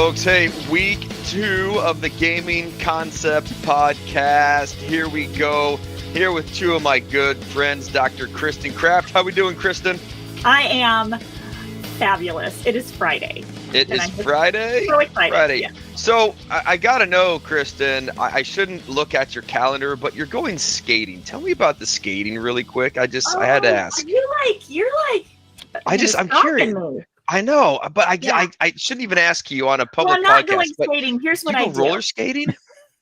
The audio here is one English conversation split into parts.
folks. Hey, week 2 of the Gaming Concept Podcast. Here we go. Here with 2 of my good friends, Dr. Kristen Kraft. How we doing, Kristen? I am fabulous. It is Friday. It is Friday? So excited. Friday. Yeah. So I got to know, Kristen, I shouldn't look at your calendar, but you're going skating. Tell me about the skating really quick. I had to ask. I'm curious. Me. I know, but I shouldn't even ask you on a public podcast. I'm not going skating. Here's what I do. Roller skating?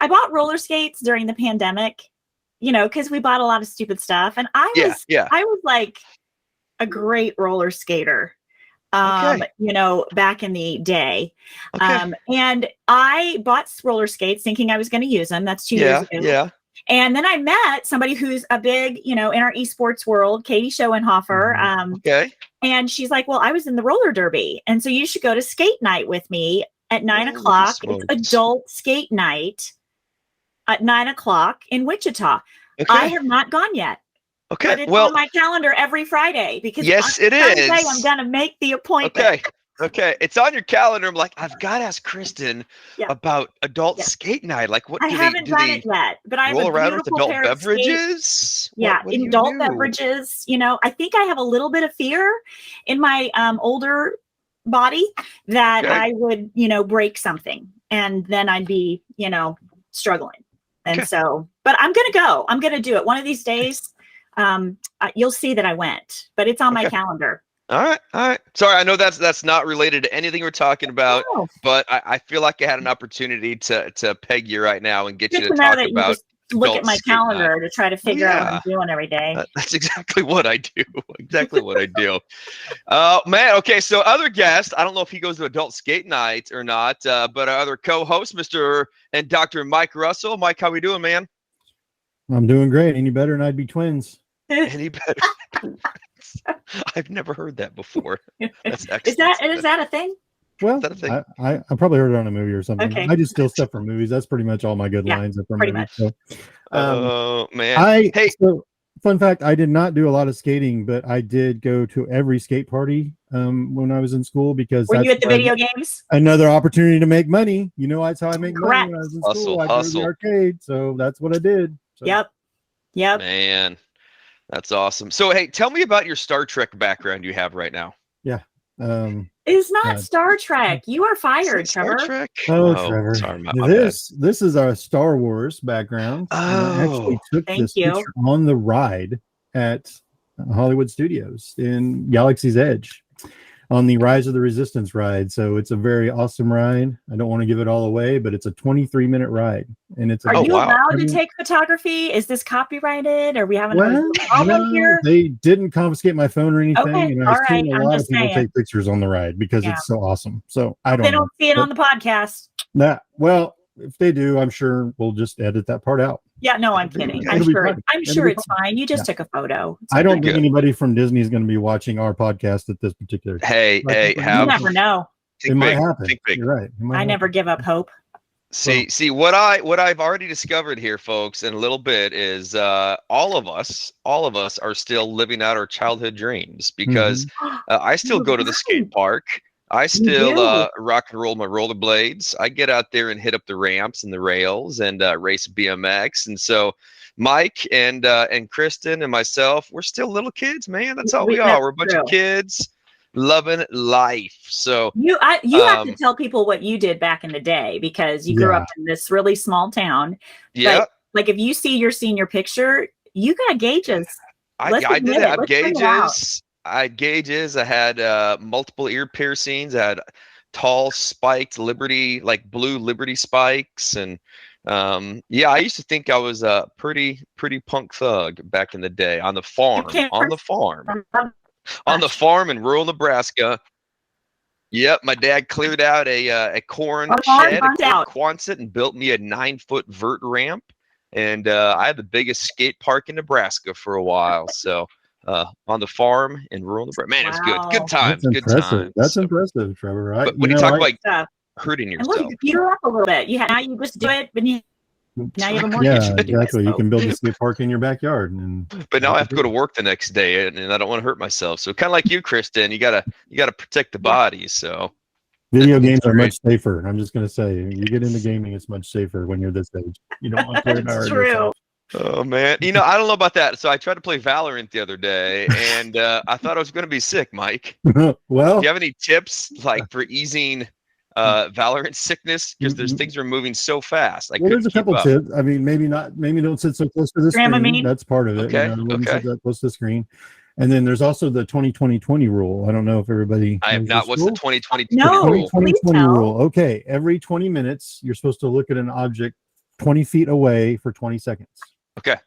I bought roller skates during the pandemic, because we bought a lot of stupid stuff. And I was like a great roller skater, back in the day. Okay. And I bought roller skates thinking I was going to use them. That's 2 years ago. Yeah. And then I met somebody who's a big, in our esports world, Katie Schoenhofer. Okay. And she's like, well, I was in the roller derby. And so you should go to skate night with me at 9 o'clock. Smokes. It's adult skate night at 9 o'clock in Wichita. Okay. I have not gone yet. Okay. But it's on my calendar every Friday because it is. I'm going to make the appointment. Okay. It's on your calendar. I'm like, I've got to ask Kristen about adult skate night. Like, what? I haven't done it yet, but I have roll a around with beautiful adult pair of beverages. Skates. Yeah, what adult beverages. I think I have a little bit of fear in my older body that I would, break something, and then I'd be, struggling. And so, but I'm gonna go. I'm gonna do it one of these days. You'll see that I went, but it's on my calendar. All right. Sorry, I know that's not related to anything we're talking about, but I feel like I had an opportunity to peg you right now and get you to talk about. Look at my calendar to try to figure out what I'm doing every day. That's exactly what I do. Oh, man. Okay, so other guest, I don't know if he goes to adult skate night or not, but our other co-host, Mr. and Dr. Mike Russell. Mike, how we doing, man? I'm doing great. Any better than I'd be twins. Any better? I've never heard that before. That's excellent. Is that a thing? Well, I probably heard it on a movie or something. Okay. I just steal stuff from movies. That's pretty much all my good lines are from pretty movies. much. So, man. So, fun fact, I did not do a lot of skating, but I did go to every skate party when I was in school because were you at the video games? Another opportunity to make money. That's how I make money when I was in school. I go to the Hustle. arcade, so that's what I did. So. Yep. Man, that's awesome. So, hey, tell me about your Star Trek background you have right now. Yeah. It's not Star Trek. You are fired, Trevor. Star Trek? Trevor. Sorry, my this is our Star Wars background. I actually took this picture on the ride at Hollywood Studios in Galaxy's Edge on the Rise of the Resistance ride. So it's a very awesome ride. I don't want to give it all away, but it's a 23-minute ride. And it's Are you allowed to take photography? Is this copyrighted? Are we having a problem here? They didn't confiscate my phone or anything. Okay. And I've seen a lot of people take pictures on the ride because it's so awesome. So I don't know. They don't see it on the podcast. Well, if they do, I'm sure we'll just edit that part out. Yeah, no, I'm kidding. I'm sure it's fine. You just took a photo. I don't think anybody from Disney is going to be watching our podcast at this particular time. Hey, you never know. It might happen. You're right. I never give up hope. See what I've already discovered here, folks, in a little bit is all of us are still living out our childhood dreams because I still go to the skate park. I still rock and roll my rollerblades. I get out there and hit up the ramps and the rails and race BMX. And so Mike and Kristen and myself, we're still little kids, man. That's all we are. We're a bunch of kids loving life. So you have to tell people what you did back in the day because you grew up in this really small town. Yeah. Like if you see your senior picture, you got gauges. I did have gauges. I had gauges. I had multiple ear piercings. I had tall spiked blue Liberty spikes. And I used to think I was a pretty punk thug back in the day on the farm. On the farm in rural Nebraska. Yep, my dad cleared out a corn shed at Quonset and built me a 9-foot vert ramp. And I had the biggest skate park in Nebraska for a while. So on the farm in rural Nebraska. Man, it's good. Good times. That's impressive, Trevor. Right? But when you talk about hurting yourself. And look, you grew up a little bit. Now you just do it, but now you have a mortgage. Yeah, exactly. You can build a skate park in your backyard. But now I have to go to work the next day, and I don't want to hurt myself. So kind of like you, Kristen, you gotta protect the body. So Video games are much safer. I'm just going to say, you get into gaming, it's much safer when you're this age. You don't want to hurt yourself. Oh man, I don't know about that. So I tried to play Valorant the other day, and I thought I was going to be sick, Mike. Well, do you have any tips like for easing Valorant sickness? Because things are moving so fast. There's a couple tips. I mean, maybe don't sit so close to the screen. That's part of it. Okay. Wouldn't sit that close to the screen. And then there's also the 20-20-20 rule. I don't know if everybody. I have not. What's the 20-20-20 rule? 20-20-20 rule. Okay, every 20 minutes, you're supposed to look at an object 20 feet away for 20 seconds. Okay.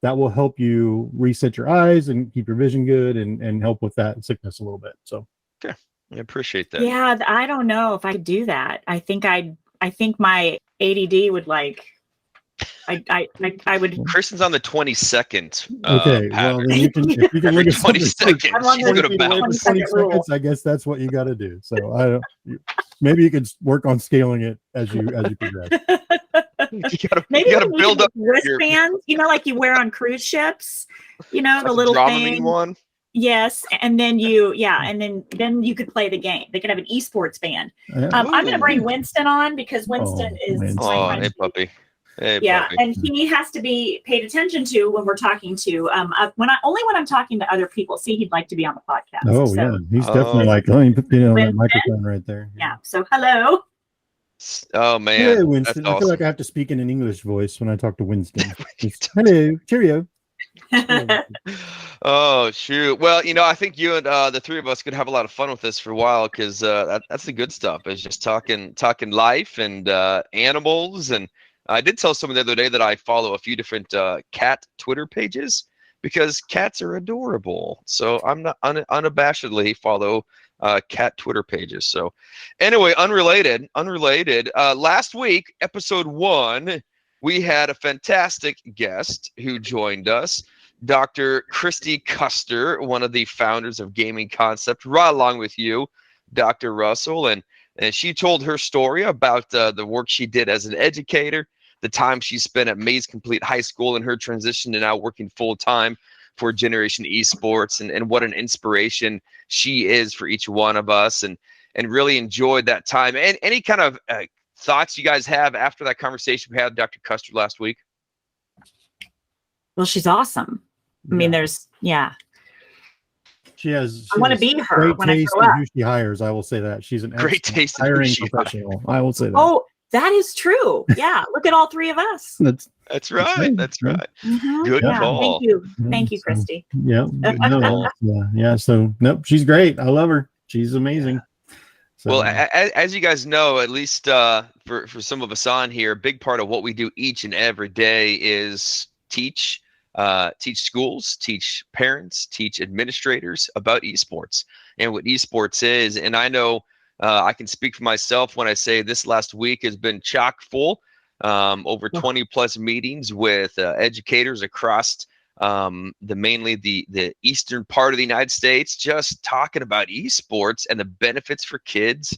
That will help you reset your eyes and keep your vision good and help with that sickness a little bit. So. Okay, I appreciate that. Yeah, I don't know if I could do that. I think my ADD would like. I would. Kristen's on the 22nd. Okay, well then you can if you can look at 20 seconds. I'm on the 20 seconds. I guess that's what you got to do. So maybe you could work on scaling it as you progress. You gotta build up wristbands. Like you wear on cruise ships. The little thing. One. Yes, and then then you could play the game. They could have an esports band. I'm going to bring Winston on because Winston is my friend. Hey puppy. Hey, yeah, puppy. and he has to be paid attention to when we're talking to when I'm talking to other people. See, he'd like to be on the podcast. Oh yeah, he's definitely like you put that microphone right there. Yeah. So hello. Oh man. Hey Winston. I feel like I have to speak in an English voice when I talk to Winston. Hello, cheerio. Oh shoot. Well, I think you and the three of us could have a lot of fun with this for a while because that's the good stuff. Is just talking life and animals. And I did tell someone the other day that I follow a few different cat Twitter pages because cats are adorable. So I'm not unabashedly follow cat Twitter pages. So anyway, unrelated. Last week, episode 1, we had a fantastic guest who joined us, Dr. Christy Custer, one of the founders of Gaming Concept, right along with you, Dr. Russell. And she told her story about the work she did as an educator, the time she spent at Mays Complete High School, and her transition to now working full-time for Generation Esports, and what an inspiration she is for each one of us, and really enjoyed that time. And any kind of thoughts you guys have after that conversation we had with Dr. Custer last week? Well, she's awesome. I mean, She has. I want to be her when I grow up. Who she hires, I will say that she's an great taste in hiring professional. I will say that. Oh, that is true. Yeah, look at all three of us. That's right. That's right. Mm-hmm. Good call. Thank you, Christy. Yeah. Yeah. So nope, she's great. I love her. She's amazing. So, well, as you guys know, at least for some of us on here, a big part of what we do each and every day is teach schools, teach parents, teach administrators about esports and what esports is. And I know I can speak for myself when I say this last week has been chock full, over 20 plus meetings with educators across mainly the eastern part of the United States, just talking about esports and the benefits for kids.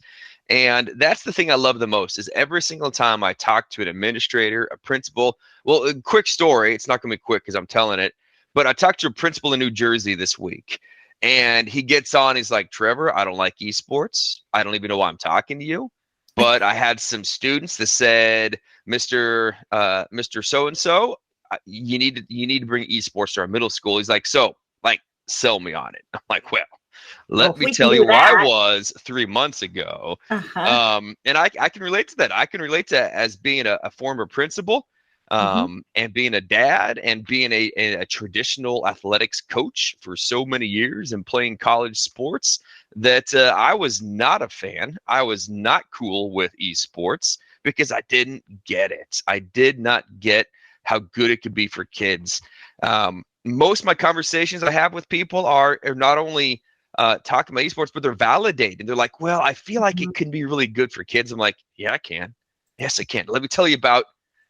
And that's the thing I love the most is every single time I talk to an administrator, a principal. Well, a quick story. It's not going to be quick because I'm telling it. But I talked to a principal in New Jersey this week. And he gets on. He's like, Trevor, I don't like esports. I don't even know why I'm talking to you. But I had some students that said, Mr. So-and-so, you need to bring esports to our middle school. He's like, sell me on it. I'm like, well, let me tell you where I was 3 months ago. And I can relate to that. I can relate to as being a former principal, and being a dad, and being a traditional athletics coach for so many years, and playing college sports, that I was not a fan. I was not cool with esports because I didn't get it. I did not get how good it could be for kids. Most of my conversations I have with people are not only talking about esports, but they're validating. They're like, well, I feel like it can be really good for kids. I'm like, yeah, I can. Yes, I can. Let me tell you about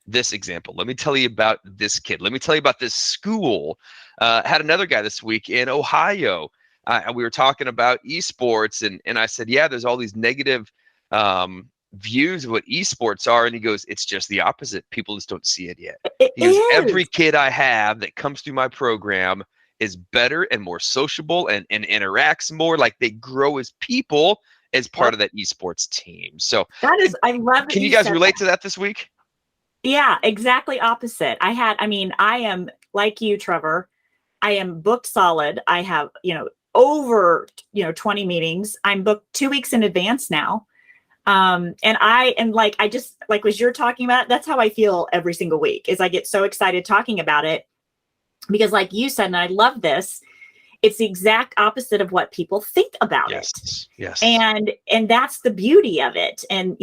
this example. Let me tell you about this kid. Let me tell you about this school. Had another guy this week in Ohio. And we were talking about esports, and I said, yeah, there's all these negative views of what esports are. And he goes, it's just the opposite. People just don't see it yet. Every kid I have that comes through my program is better and more sociable and interacts more, like they grow as people as part of that esports team. So that is, I love. Can you guys relate to that this week? Yeah, exactly opposite. I am like you, Trevor. I am booked solid. I have, over, 20 meetings. I'm booked 2 weeks in advance now. And I am like, I just like what you're talking about. That's how I feel every single week is I get so excited talking about it because like you said, and I love this, it's the exact opposite of what people think about it. Yes. And that's the beauty of it. And,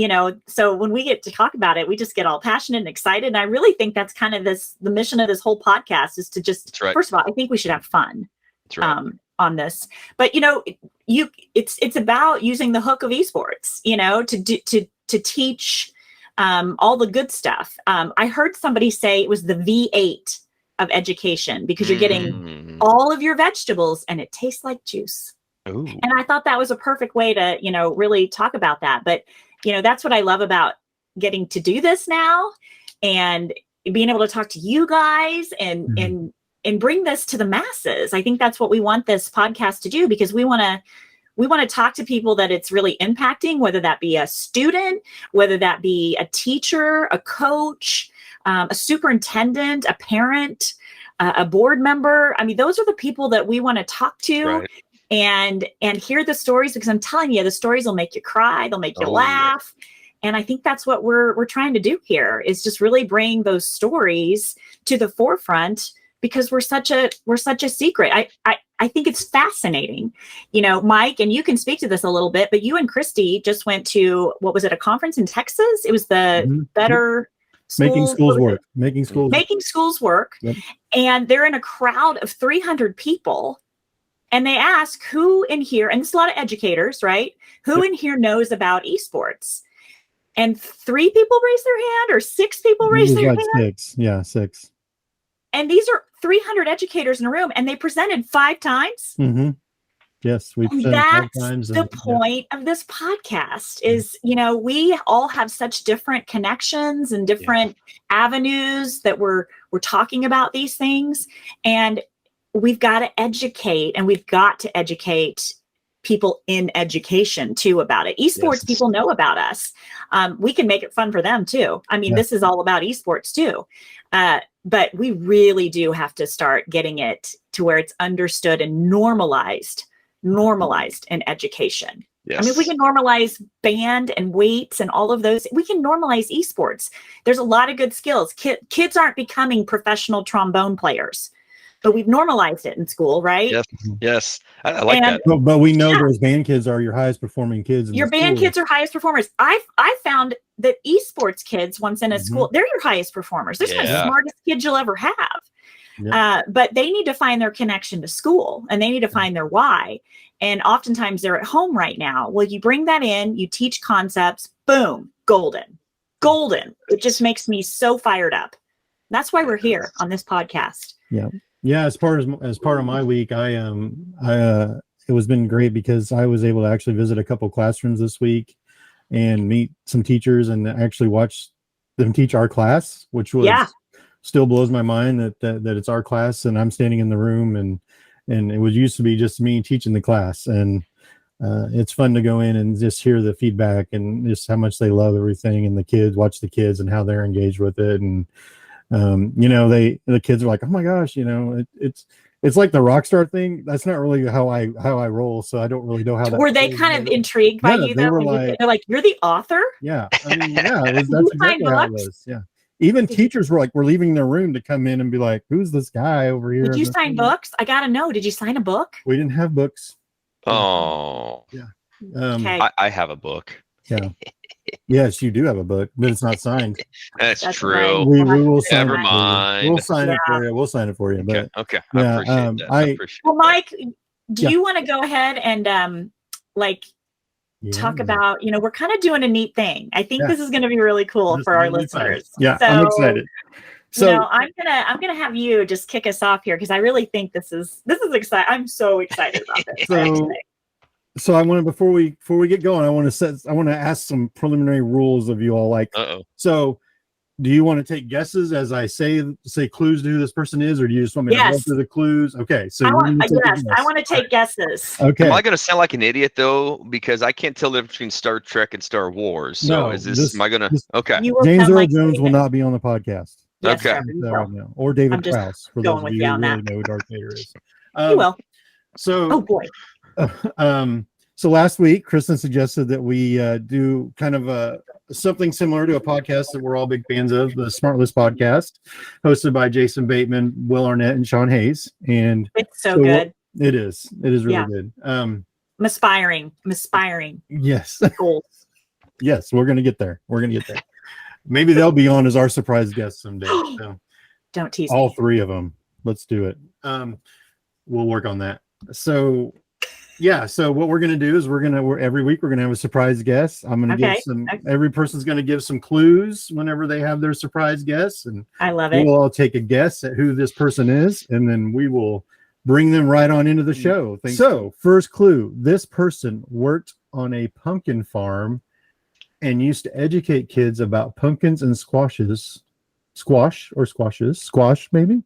so when we get to talk about it, we just get all passionate and excited. And I really think that's kind of the mission of this whole podcast is to just, first of all, I think we should have fun on this, but it's about using the hook of esports, to teach all the good stuff. I heard somebody say it was the V8 of education because you're getting all of your vegetables and it tastes like juice. Ooh. And I thought that was a perfect way to, really talk about that. But, that's what I love about getting to do this now and being able to talk to you guys and bring this to the masses. I think that's what we want this podcast to do because we want to talk to people that it's really impacting, whether that be a student, whether that be a teacher, a coach, a superintendent, a parent, a board member. I mean, those are the people that we want to talk to and hear the stories because I'm telling you, the stories will make you cry. They'll make you laugh. Yeah. And I think that's what we're trying to do here is just really bring those stories to the forefront because we're such a secret. I think it's fascinating, Mike, and you can speak to this a little bit, but you and Christy just went to, what was it, a conference in Texas? It was the Better Making Schools Work. Yep. And they're in a crowd of 300 people. And they ask who in here, and it's a lot of educators, right? Who in here knows about esports? And 3 people raise their hand or 6 people raise their hand? 6. Yeah, 6. And these are 300 educators in a room and they presented 5 times. Mm-hmm. Yes, we presented 5 times. That's the point of this podcast is, we all have such different connections and different avenues that we're talking about these things. And we've got to educate and we've got to educate people in education too about it. Esports people know about us. We can make it fun for them too. I mean, this is all about esports too. But we really do have to start getting it to where it's understood and normalized in education. Yes. I mean, if we can normalize band and weights and all of those, we can normalize esports. There's a lot of good skills. Kids aren't becoming professional trombone players, but we've normalized it in school, right? Yes. I like that. But we know those band kids are your highest performing kids. Your band kids are highest performers. I found that esports kids once in a school, they're your highest performers. They're some of the smartest kids you'll ever have. Yep. But they need to find their connection to school and they need to find their why. And oftentimes they're at home right now. Well, you bring that in, you teach concepts, boom, golden. It just makes me so fired up. That's why we're here on this podcast. Yeah. Yeah. As part of my week, it was been great because I was able to actually visit a couple classrooms this week and meet some teachers and actually watch them teach our class, which was still blows my mind that it's our class and I'm standing in the room and it was used to be just me teaching the class. And it's fun to go in and just hear the feedback and just how much they love everything and the kids watch the kids and how they're engaged with it. And, the kids are like, oh my gosh, it's like the rock star thing. That's not really how I roll. So I don't really know how that were they kind of intrigued by you. They're like, you're the author. Yeah. I mean, that's exactly how it was. Yeah. Even teachers were leaving their room to come in and be like, who's this guy over here? Did you sign books? I got to know. Did you sign a book? We didn't have books. Oh. Yeah. Okay. I have a book. Yeah. Yes, you do have a book, but it's not signed. That's true. We will sign Never mind. We'll sign it for you. We'll sign it for you. But okay. I appreciate that. I appreciate well, Mike, do you want to go ahead and talk about, we're kind of doing a neat thing. I think this is going to be really cool for our listeners. Fun. Yeah, so, I'm excited. So I'm gonna have you just kick us off here because I really think this is exciting. I'm so excited about this. So I want to before we get going, I want to ask some preliminary rules of you all. So Do you want to take guesses as I say clues to who this person is, or do you just want me to go through the clues? Okay, so I want to take guesses. Okay. Am I going to sound like an idiot though? Because I can't tell the difference between Star Trek and Star Wars. So No, is this? Am I going to? Okay. James Earl Jones will not be on the podcast. Yes, okay. Right now. Or David Prowse, for those of you who really know who Darth Vader is. You will. So, oh boy. So last week, Kristen suggested that we do kind of something similar to a podcast that we're all big fans of, the Smart List podcast, hosted by Jason Bateman, Will Arnett, and Sean Hayes. And it's so good. It is really good. Aspiring. Yes. Goals. Yes, we're gonna get there. Maybe they'll be on as our surprise guests someday. So don't tease all me. 3 of them. Let's do it. We'll work on that. So what we're gonna do is every week we're gonna have a surprise guest. I'm gonna give every person's gonna give some clues whenever they have their surprise guests, and I love it. We'll all take a guess at who this person is, and then we will bring them right on into the show. First clue: this person worked on a pumpkin farm and used to educate kids about pumpkins and squash maybe,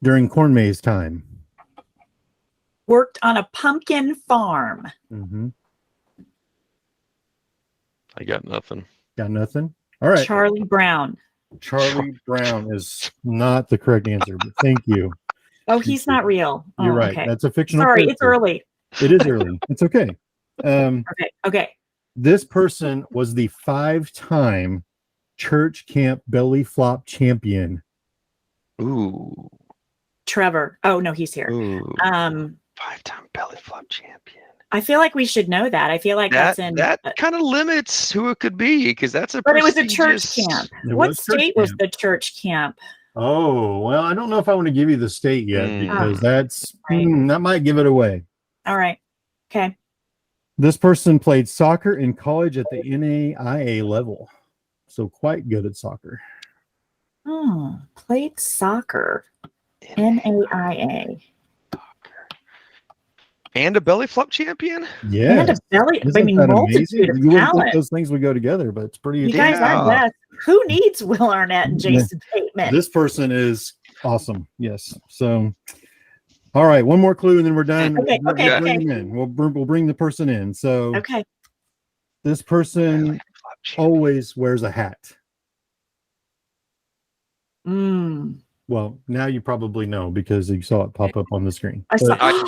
during corn maze time. Worked on a pumpkin farm. Mm-hmm. I got nothing. All right. Charlie Brown. Charlie Brown is not the correct answer, but thank you. Oh, he's not real. You're right. Okay. That's a fictional Sorry, character. it's early. It is early. It's okay. Okay. This person was the 5-time church camp belly flop champion. Ooh. Trevor. Oh no, he's here. Ooh. 5-time belly flop champion. I feel like we should know that. I feel like that that's kind of limits who it could be, because that's a. But it was a church camp. What state was the church camp? Oh well, I don't know if I want to give you the state yet because that might give it away. All right. Okay. This person played soccer in college at the NAIA level, so quite good at soccer. Oh, played soccer. NAIA. And a belly flop champion? Yeah. And a belly. Isn't that amazing? You wouldn't think those things would go together, but it's pretty. You guys are best. Who needs Will Arnett and Jason Bateman? This person is awesome. Yes. So, all right, one more clue and then we're done. Okay. We'll bring the person in. So, this person always wears a hat. Well, now you probably know because you saw it pop up on the screen. I saw. Oh,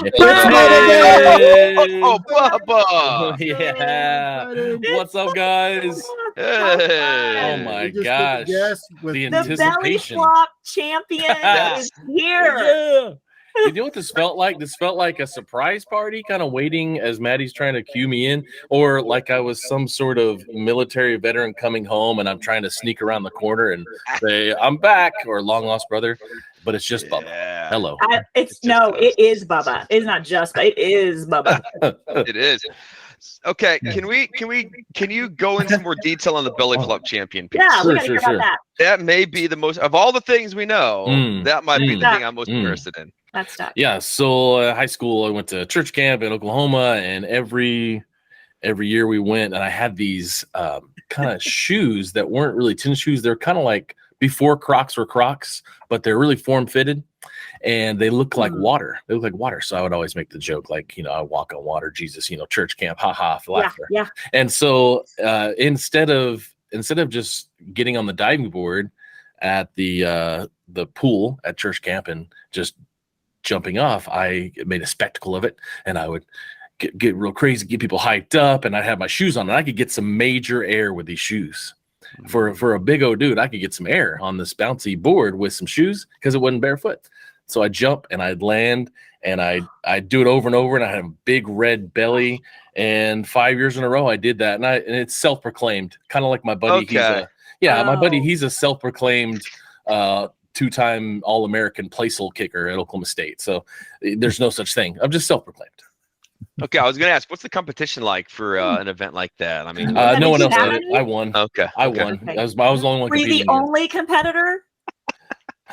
Bubba! Yeah. What's up, guys? Hey. Oh my gosh! The belly flop champion is here. Yeah. You know what this felt like? This felt like a surprise party, kind of waiting as Maddie's trying to cue me in, or like I was some sort of military veteran coming home and I'm trying to sneak around the corner and say, I'm back, or long lost brother. But it's just Bubba. Hello. It is Bubba. It's not just, but it is Bubba. It is. Okay, can you go into more detail on the belly flop champion piece? Yeah, we gotta hear about that. That may be the most, of all the things we know, that might be the thing I'm most interested in. That's stuff. Yeah, so high school, I went to church camp in Oklahoma, and every year we went, and I had these kind of shoes that weren't really tennis shoes. They're kind of like before Crocs were Crocs, but they're really form-fitted. And they look like water. They look like water. So I would always make the joke, like, I walk on water, Jesus, church camp, haha, laughter. Yeah. And so instead of just getting on the diving board at the pool at church camp and just jumping off, I made a spectacle of it, and I would get real crazy, get people hyped up, and I'd have my shoes on, and I could get some major air with these shoes. For a big old dude, I could get some air on this bouncy board with some shoes because it wasn't barefoot. So I'd jump and I'd land and I'd do it over and over, and I had a big red belly. And 5 years in a row I did that, and it's self-proclaimed, kind of like my buddy. Okay. My buddy, he's a self-proclaimed 2-time All-American place hole kicker at Oklahoma State. So there's no such thing. I'm just self-proclaimed. Okay, I was going to ask, what's the competition like for an event like that? I mean, no one else did it. I won. Okay, I won. Okay. I was the only one. Were you the only competitor?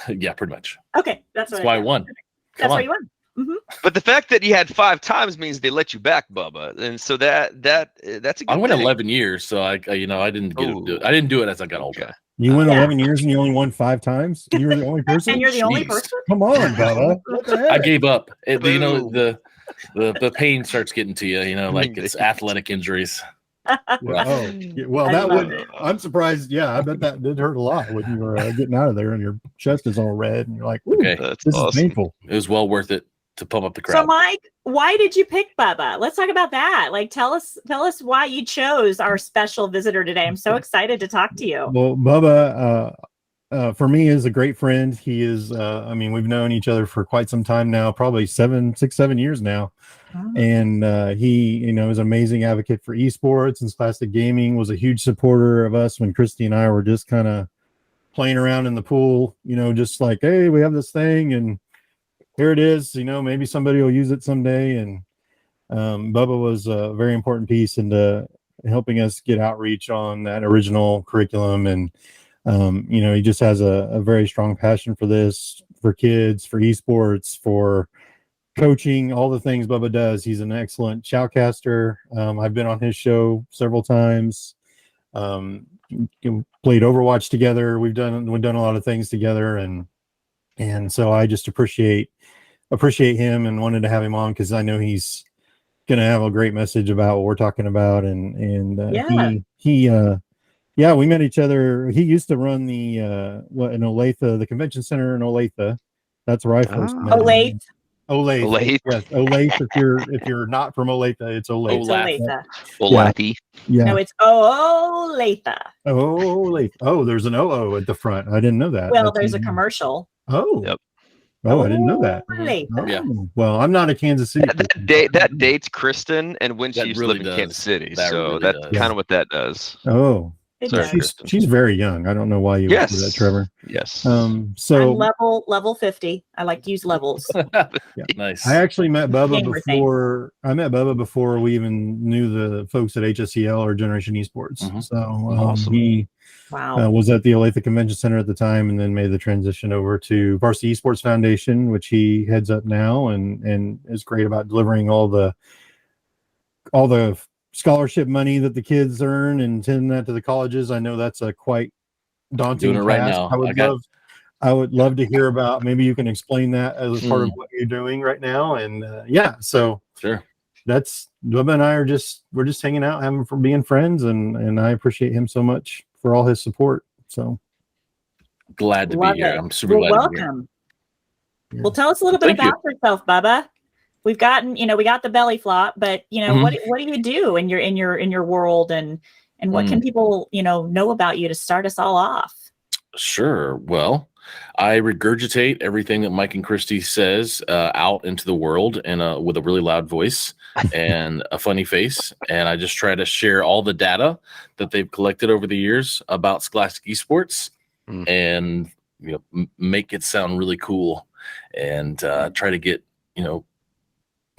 Yeah, pretty much. Okay, that's why I won. That's why you won. But the fact that you had 5 times means they let you back, Bubba, and so that's a good I went thing. 11 years, so I didn't do it. I didn't do it as I got older. You went 11 years and you only won 5 times. You were the only person. And you're the only person. Come on, Bubba. What the heck? I gave up. The pain starts getting to you. Like it's athletic injuries. I'm surprised. Yeah, I bet that did hurt a lot when you were getting out of there and your chest is all red and you're like, okay, this is painful. It was well worth it to pump up the crowd. So, Mike, why did you pick Bubba? Let's talk about that. Like, tell us why you chose our special visitor today. I'm so excited to talk to you. Well, Bubba, for me, is a great friend. He is. We've known each other for quite some time now, probably 7 years now. And he, is an amazing advocate for esports and Scholastic Gaming, was a huge supporter of us when Christy and I were just kind of playing around in the pool, just like, hey, we have this thing and here it is, maybe somebody will use it someday. And Bubba was a very important piece into helping us get outreach on that original curriculum. And, he just has a very strong passion for this, for kids, for esports, for coaching, all the things Bubba does. He's an excellent shoutcaster. I've been on his show several times. Played Overwatch together. We've done a lot of things together, and so I just appreciate him and wanted to have him on because I know he's going to have a great message about what we're talking about. We met each other. He used to run the in Olathe, the convention center in Olathe. That's where I first met him. Olathe. Yes, Olathe. If you're not from Olathe, it's Olathe. Olathe. Yeah. No, it's Olathe. Olathe. Oh, there's an OO at the front. I didn't know that. Well, there's a commercial. Oh. Yep. Oh, I didn't know that. Oh, yeah. Well, I'm not a Kansas City. That dates Kristen and when she used to live in Kansas City. So that's kind of what that does. Oh. Sorry, she's very young. I don't know why you would do that, Trevor. Yes. So I'm level 50. I like to use levels. Nice. I actually met Bubba before we even knew the folks at HSEL or Generation Esports. So awesome. He was at the Olathe Convention Center at the time, and then made the transition over to Varsity Esports Foundation, which he heads up now, and is great about delivering all the scholarship money that the kids earn and sending that to the colleges. I know that's a quite daunting task. Right now. I would love to hear about, maybe you can explain that as part of what you're doing right now. And so sure. That's Bubba and I we're just hanging out, having for being friends. And I appreciate him so much for all his support. So glad to be here. I'm super glad to be here. Welcome. Well, tell us a little bit about yourself, Bubba. We've gotten, we got the belly flop, but what do you do in your world, and what can people, know about you to start us all off? Sure. Well, I regurgitate everything that Mike and Christy says out into the world and with a really loud voice and a funny face. And I just try to share all the data that they've collected over the years about Scholastic Esports and, make it sound really cool and try to get,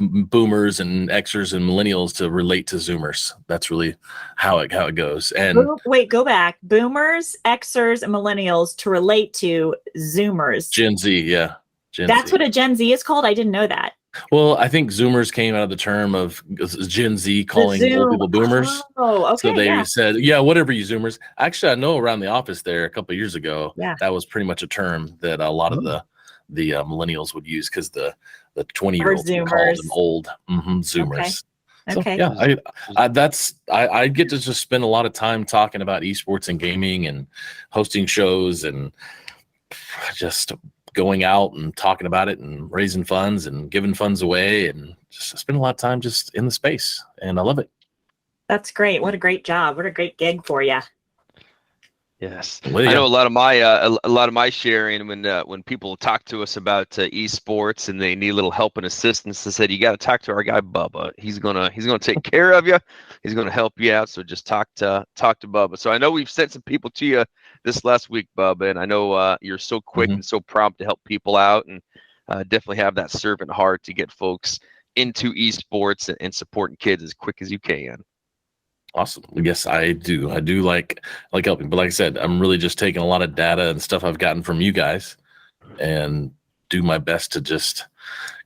boomers and Xers and millennials to relate to Zoomers. That's really how it goes. And wait, go back. Boomers, Xers, and millennials to relate to Zoomers. Gen Z, yeah. That's what a Gen Z is called? I didn't know that. Well, I think Zoomers came out of the term of Gen Z calling old people boomers. Oh, okay. So they said, whatever you Zoomers. Actually, I know around the office there a couple of years ago, that was pretty much a term that a lot of the millennials would use because the 20-year-olds called them old Zoomers. Okay. So, I get to just spend a lot of time talking about esports and gaming and hosting shows and just going out and talking about it and raising funds and giving funds away and just spend a lot of time just in the space, and I love it. That's great. What a great job. What a great gig for you. Yes, I know a lot of my sharing when people talk to us about esports and they need a little help and assistance. I said, you got to talk to our guy Bubba. He's gonna take care of you. He's gonna help you out. So just talk to Bubba. So I know we've sent some people to you this last week, Bubba, and I know you're so quick and so prompt to help people out, and definitely have that servant heart to get folks into esports and supporting kids as quick as you can. Awesome. Yes, I do. I do like helping, but like I said, I'm really just taking a lot of data and stuff I've gotten from you guys and do my best to just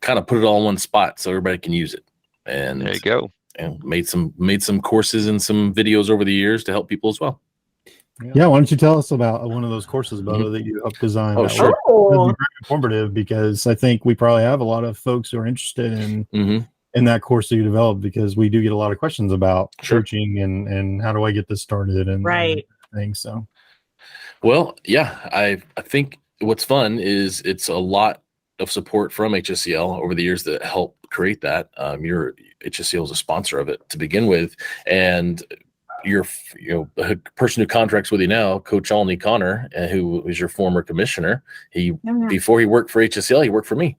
kind of put it all in one spot so everybody can use it. And there you go. And made some courses and some videos over the years to help people as well. Yeah, why don't you tell us about one of those courses, Bubba, that you helped design? Oh, sure. Very informative, because I think we probably have a lot of folks who are interested in that course that you developed, because we do get a lot of questions about coaching and how do I get this started and things. So, well, yeah, I think what's fun is it's a lot of support from HSCL over the years that helped create that. Your HSCL is a sponsor of it to begin with, and a person who contracts with you now, Coach Alney Connor, who is your former commissioner. Before he worked for HSCL, he worked for me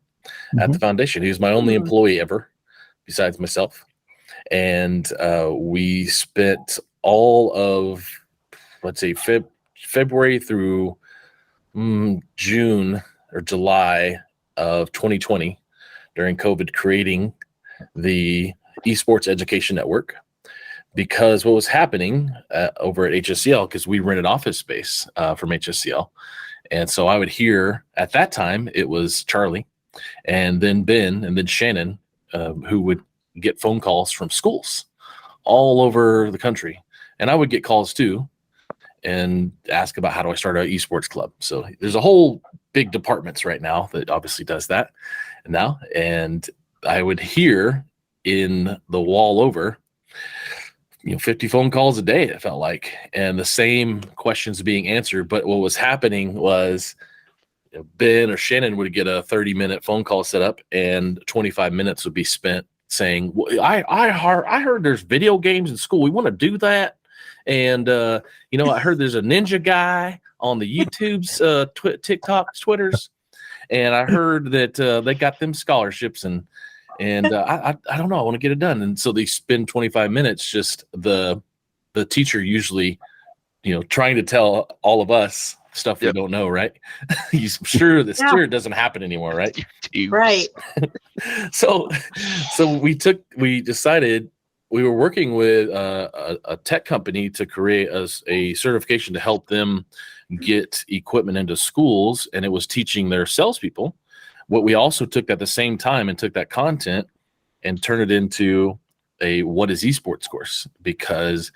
at the foundation. He was my only employee ever, besides myself, and we spent all of, let's say, February through June or July of 2020 during COVID creating the Esports Education Network, because what was happening over at HSCL, because we rented office space from HSCL. And so I would hear at that time, it was Charlie and then Ben and then Shannon who would get phone calls from schools all over the country. And I would get calls too and ask about how do I start an esports club. So there's a whole big departments right now that obviously does that now. And I would hear in the wall over, 50 phone calls a day, it felt like, and the same questions being answered. But what was happening was Ben or Shannon would get a 30-minute phone call set up, and 25 minutes would be spent saying, well, I heard there's video games in school. We want to do that. And, I heard there's a ninja guy on the YouTube's, TikToks, Twitters. And I heard that they got them scholarships and I don't know, I want to get it done. And so they spend 25 minutes, just the teacher usually, trying to tell all of us stuff we don't know, right? He's sure it doesn't happen anymore, right? Right. So we decided we were working with a tech company to create a certification to help them get equipment into schools, and it was teaching their salespeople. What we also took at the same time and took that content and turned it into a what is esports course, because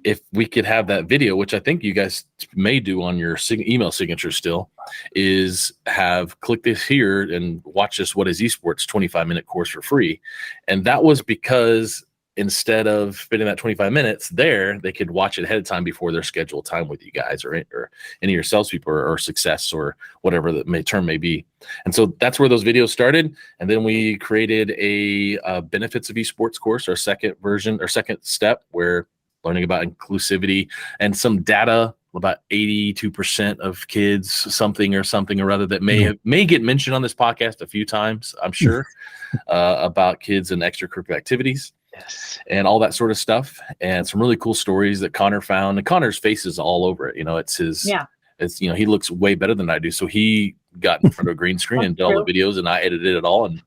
if we could have that video, which I think you guys may do on your email signature still, is have click this here and watch this what is esports 25-minute course for free. And that was because instead of spending that 25 minutes there, they could watch it ahead of time before their scheduled time with you guys or any of your salespeople or success or whatever the term may be. And so that's where those videos started. And then we created a benefits of esports course, our second step, where learning about inclusivity and some data about 82% of kids, something or other that may get mentioned on this podcast a few times, I'm sure, about kids and extracurricular activities. Yes. And all that sort of stuff, and some really cool stories that Connor found. And Connor's face is all over it. It's his. Yeah. It's he looks way better than I do. So he got in front of a green screen and did all the videos, and I edited it all. And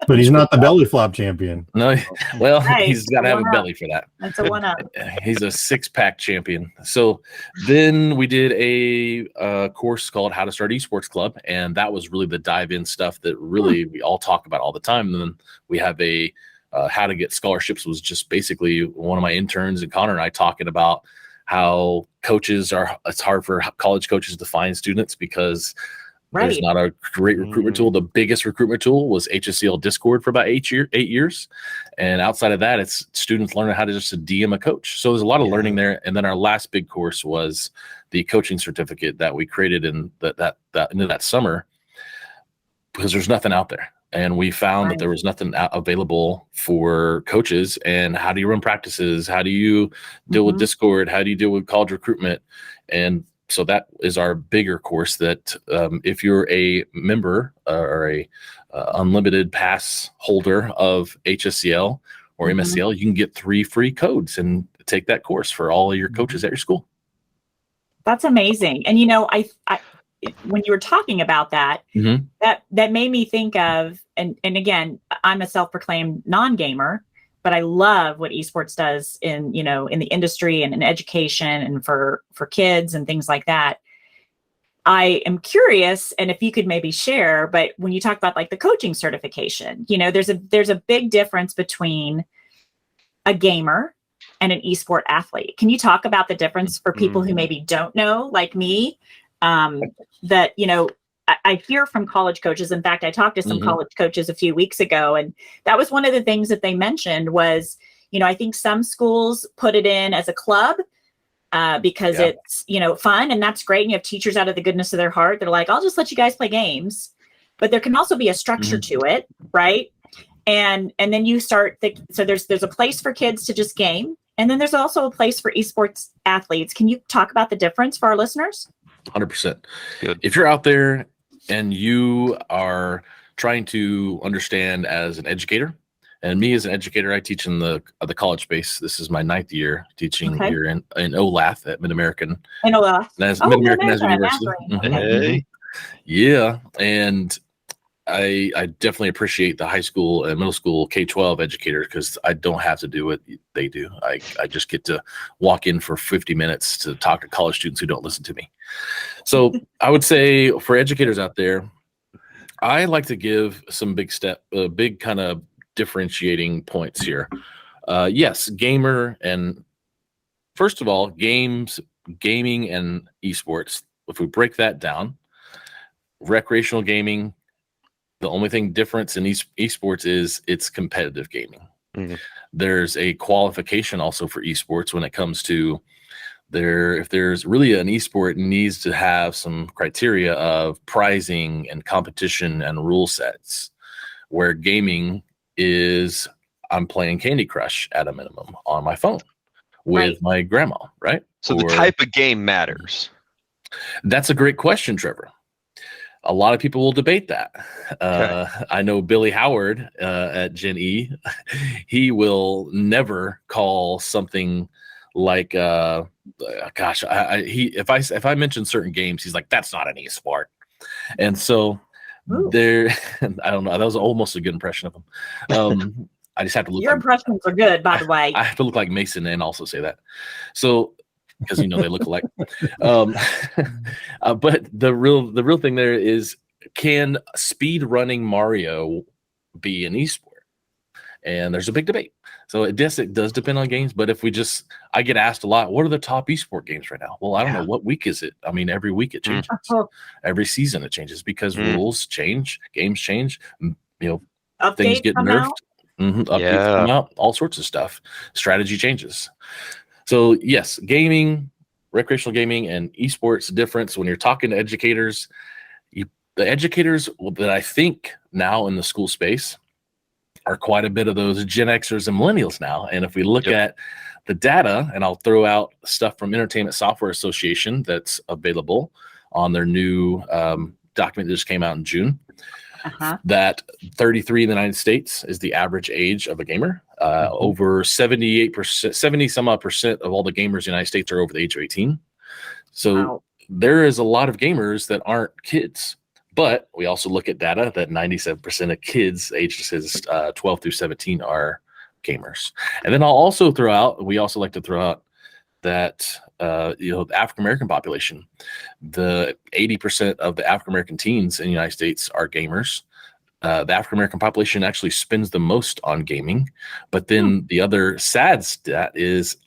but he's not the belly flop champion. No, well, he's got to have a belly for that. That's a one-up. He's a six-pack champion. So then we did a course called How to Start Esports Club, and that was really the dive-in stuff that really we all talk about all the time. And then we have a how to get scholarships, was just basically one of my interns and Connor and I talking about how it's hard for college coaches to find students because there's not a great recruitment tool. The biggest recruitment tool was HSCL Discord for about 8 years. And outside of that, it's students learning how to just DM a coach. So there's a lot of learning there. And then our last big course was the coaching certificate that we created in that summer, because there's nothing out there. And we found that there was nothing available for coaches. And how do you run practices? How do you deal with Discord? How do you deal with college recruitment? And so that is our bigger course that if you're a member or a unlimited pass holder of HSCL or MSCL, you can get 3 free codes and take that course for all of your coaches at your school. That's amazing. And, I when you were talking about that, that made me think of, and again, I'm a self-proclaimed non-gamer, but I love what esports does in the industry and in education and for kids and things like that. I am curious, and if you could maybe share, but when you talk about like the coaching certification, there's a big difference between a gamer and an esport athlete. Can you talk about the difference for people who maybe don't know, like me, that, I hear from college coaches. In fact, I talked to some college coaches a few weeks ago, and that was one of the things that they mentioned was, I think some schools put it in as a club because it's, fun, and that's great. And you have teachers out of the goodness of their heart. They're like, I'll just let you guys play games, but there can also be a structure to it. Right. And then you start, so there's a place for kids to just game. And then there's also a place for esports athletes. Can you talk about the difference for our listeners? 100%. Good. If you're out there and you are trying to understand as an educator, and me as an educator, I teach in the college space. This is my 9th year teaching here in OLATH at Mid-American. In OLATH. Mid-American as a university. Hey. Yeah. And I definitely appreciate the high school and middle school K-12 educators because I don't have to do what they do. I just get to walk in for 50 minutes to talk to college students who don't listen to me. So I would say for educators out there, I like to give some big kind of differentiating points here. Yes, gamer, and first of all, gaming and esports. If we break that down, recreational gaming, the only thing difference in esports is it's competitive gaming. There's a qualification also for esports when it comes to if there's really an esport, it needs to have some criteria of prizing and competition and rule sets, where gaming is I'm playing Candy Crush at a minimum on my phone with my grandma, right? So the type of game matters. That's a great question, Trevor. A lot of people will debate that. I know Billy Howard at Gen E, he will never call something like, if I mention certain games, he's like, that's not an esport. And so there, I don't know. That was almost a good impression of him. I just have to look. Your impressions are good, by the way. I have to look like Mason and also say that. So, because they look alike. But the real thing there is, can speed running Mario be an esport? And there's a big debate. So it does depend on games. But if I get asked a lot, what are the top esport games right now? Well, I don't know. What week is it? I mean, every week it changes. Every season it changes because rules change, games change. Things get nerfed. Updates come out, all sorts of stuff. Strategy changes. So yes, gaming, recreational gaming, and esports difference. When you're talking to educators, the educators that I think now in the school space are quite a bit of those Gen Xers and millennials now. And if we look at the data, and I'll throw out stuff from Entertainment Software Association that's available on their new document that just came out in June, that 33 in the United States is the average age of a gamer. Over 78%, 70 some odd percent of all the gamers in the United States are over the age of 18. So there is a lot of gamers that aren't kids. But we also look at data that 97% of kids ages 12 through 17 are gamers. And then we also like to throw out that, the African-American population, the 80% of the African-American teens in the United States are gamers. The African-American population actually spends the most on gaming. But then the other sad stat is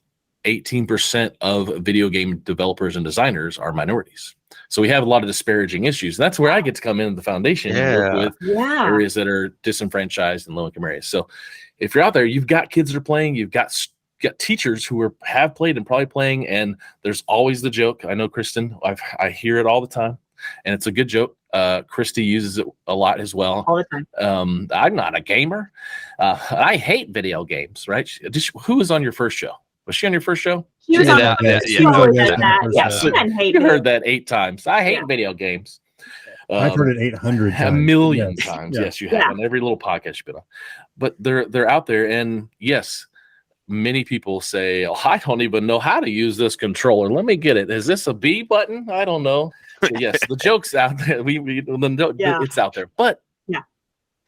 18% of video game developers and designers are minorities. So we have a lot of disparaging issues. That's where I get to come in the foundation and work with areas that are disenfranchised and low-income areas. So if you're out there, you've got kids that are playing, you've got teachers who have played and probably playing, and there's always the joke. I know, Kristen, I hear it all the time, and it's a good joke. Christy uses it a lot as well. All the time. I'm not a gamer. I hate video games, right? Who was on your first show? Was she on your first show? She was on that. You heard that 8 times. I hate video games. I've heard it 800 times. A million times. Yes, you have on every little podcast you've been on. But they're out there, and yes, many people say, "Oh, I don't even know how to use this controller. Let me get it. Is this a B button? I don't know." So yes, the joke's out there. It's out there. But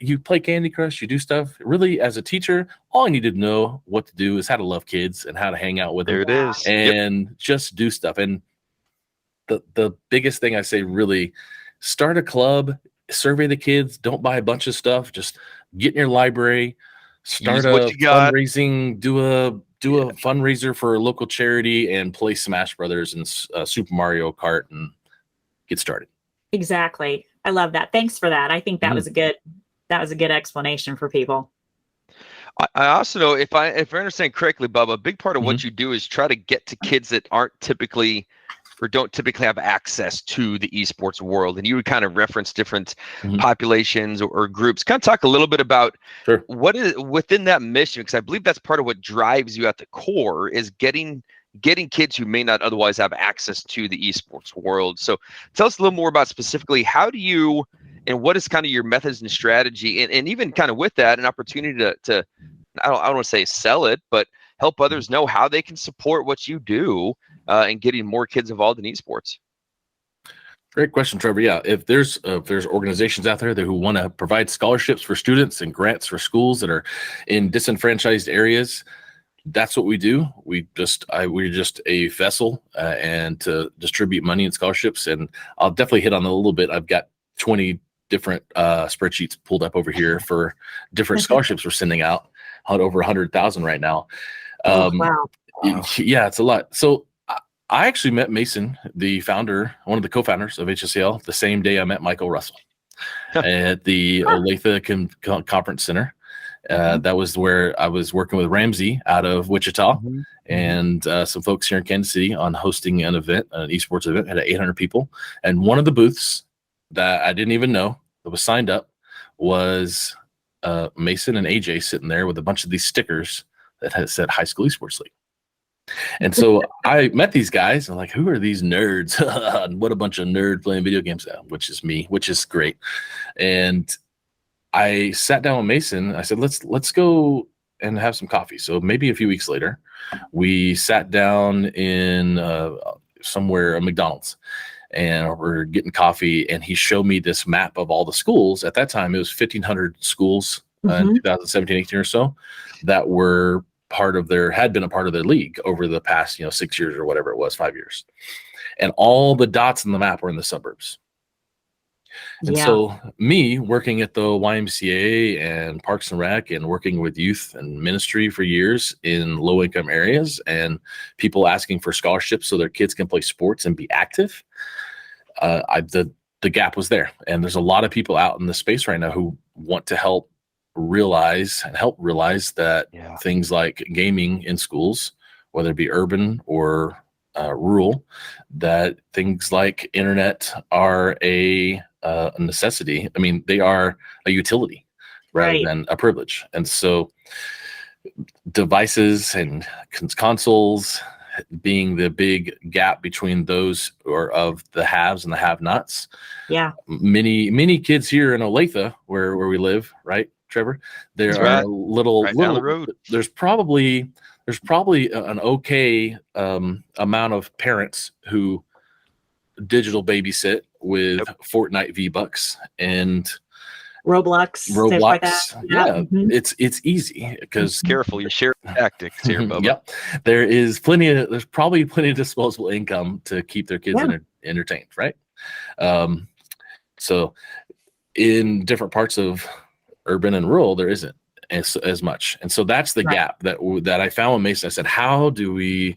you play Candy Crush, you do stuff. Really, as a teacher, all I need to know what to do is how to love kids and how to hang out with them. There it is. And just do stuff. And the biggest thing I say, really start a club, survey the kids, don't buy a bunch of stuff, just get in your library, start a fundraising, do a fundraiser for a local charity, and play Smash Brothers and Super Mario Kart and get started. Exactly. I love that. Thanks for that. I think that was a good explanation for people. I also know, if I understand correctly, Bubba, a big part of what you do is try to get to kids that aren't typically or don't typically have access to the esports world. And you would kind of reference different populations or groups. Kind of talk a little bit about what is within that mission, because I believe that's part of what drives you at the core, is getting kids who may not otherwise have access to the esports world. So tell us a little more about specifically, how do you, and what is kind of your methods and strategy, and even kind of with that, an opportunity to I don't want to say sell it, but help others know how they can support what you do and getting more kids involved in esports. Great question, Trevor. Yeah, if there's organizations out there who want to provide scholarships for students and grants for schools that are in disenfranchised areas, that's what we do. We're just a vessel and to distribute money and scholarships. And I'll definitely hit on a little bit. I've got 20 different spreadsheets pulled up over here for different scholarships we're sending out, on over 100,000 right now. Wow. Yeah, it's a lot. So I actually met Mason, the founder, one of the co-founders of HSCL, the same day I met Michael Russell at the Olathe Conference Center. That was where I was working with Ramsey out of Wichita and some folks here in Kansas City on hosting an event, an esports event, had 800 people. And one of the booths that I didn't even know that was signed up was Mason and AJ sitting there with a bunch of these stickers that had said High School Esports League. And so I met these guys. I'm like, who are these nerds? What a bunch of nerds playing video games, which is me, which is great. And I sat down with Mason. I said, let's go and have some coffee. So maybe a few weeks later, we sat down in somewhere, a McDonald's, and we're getting coffee. And he showed me this map of all the schools. At that time, it was 1,500 schools in 2017, 18 or so that were had been a part of their league over the past 6 years or whatever it was, 5 years. And all the dots in the map were in the suburbs. And so me working at the YMCA and Parks and Rec and working with youth and ministry for years in low income areas and people asking for scholarships so their kids can play sports and be active, the gap was there. And there's a lot of people out in the space right now who want to help realize that things like gaming in schools, whether it be urban or rural, that things like internet are a necessity. I mean, they are a utility rather than a privilege. And so devices and consoles being the big gap between those or of the haves and the have-nots. Yeah. Many kids here in Olathe, where we live, right, Trevor? There are little down the road. There's probably an okay amount of parents who digital babysit with Fortnite V-Bucks and Roblox. Like that. Yeah. It's easy because careful, you share tactics here, Bubba. Yep. There's probably plenty of disposable income to keep their kids entertained, right? So in different parts of urban and rural, there isn't as much. And so that's the gap that I found with Mason. I said, how do we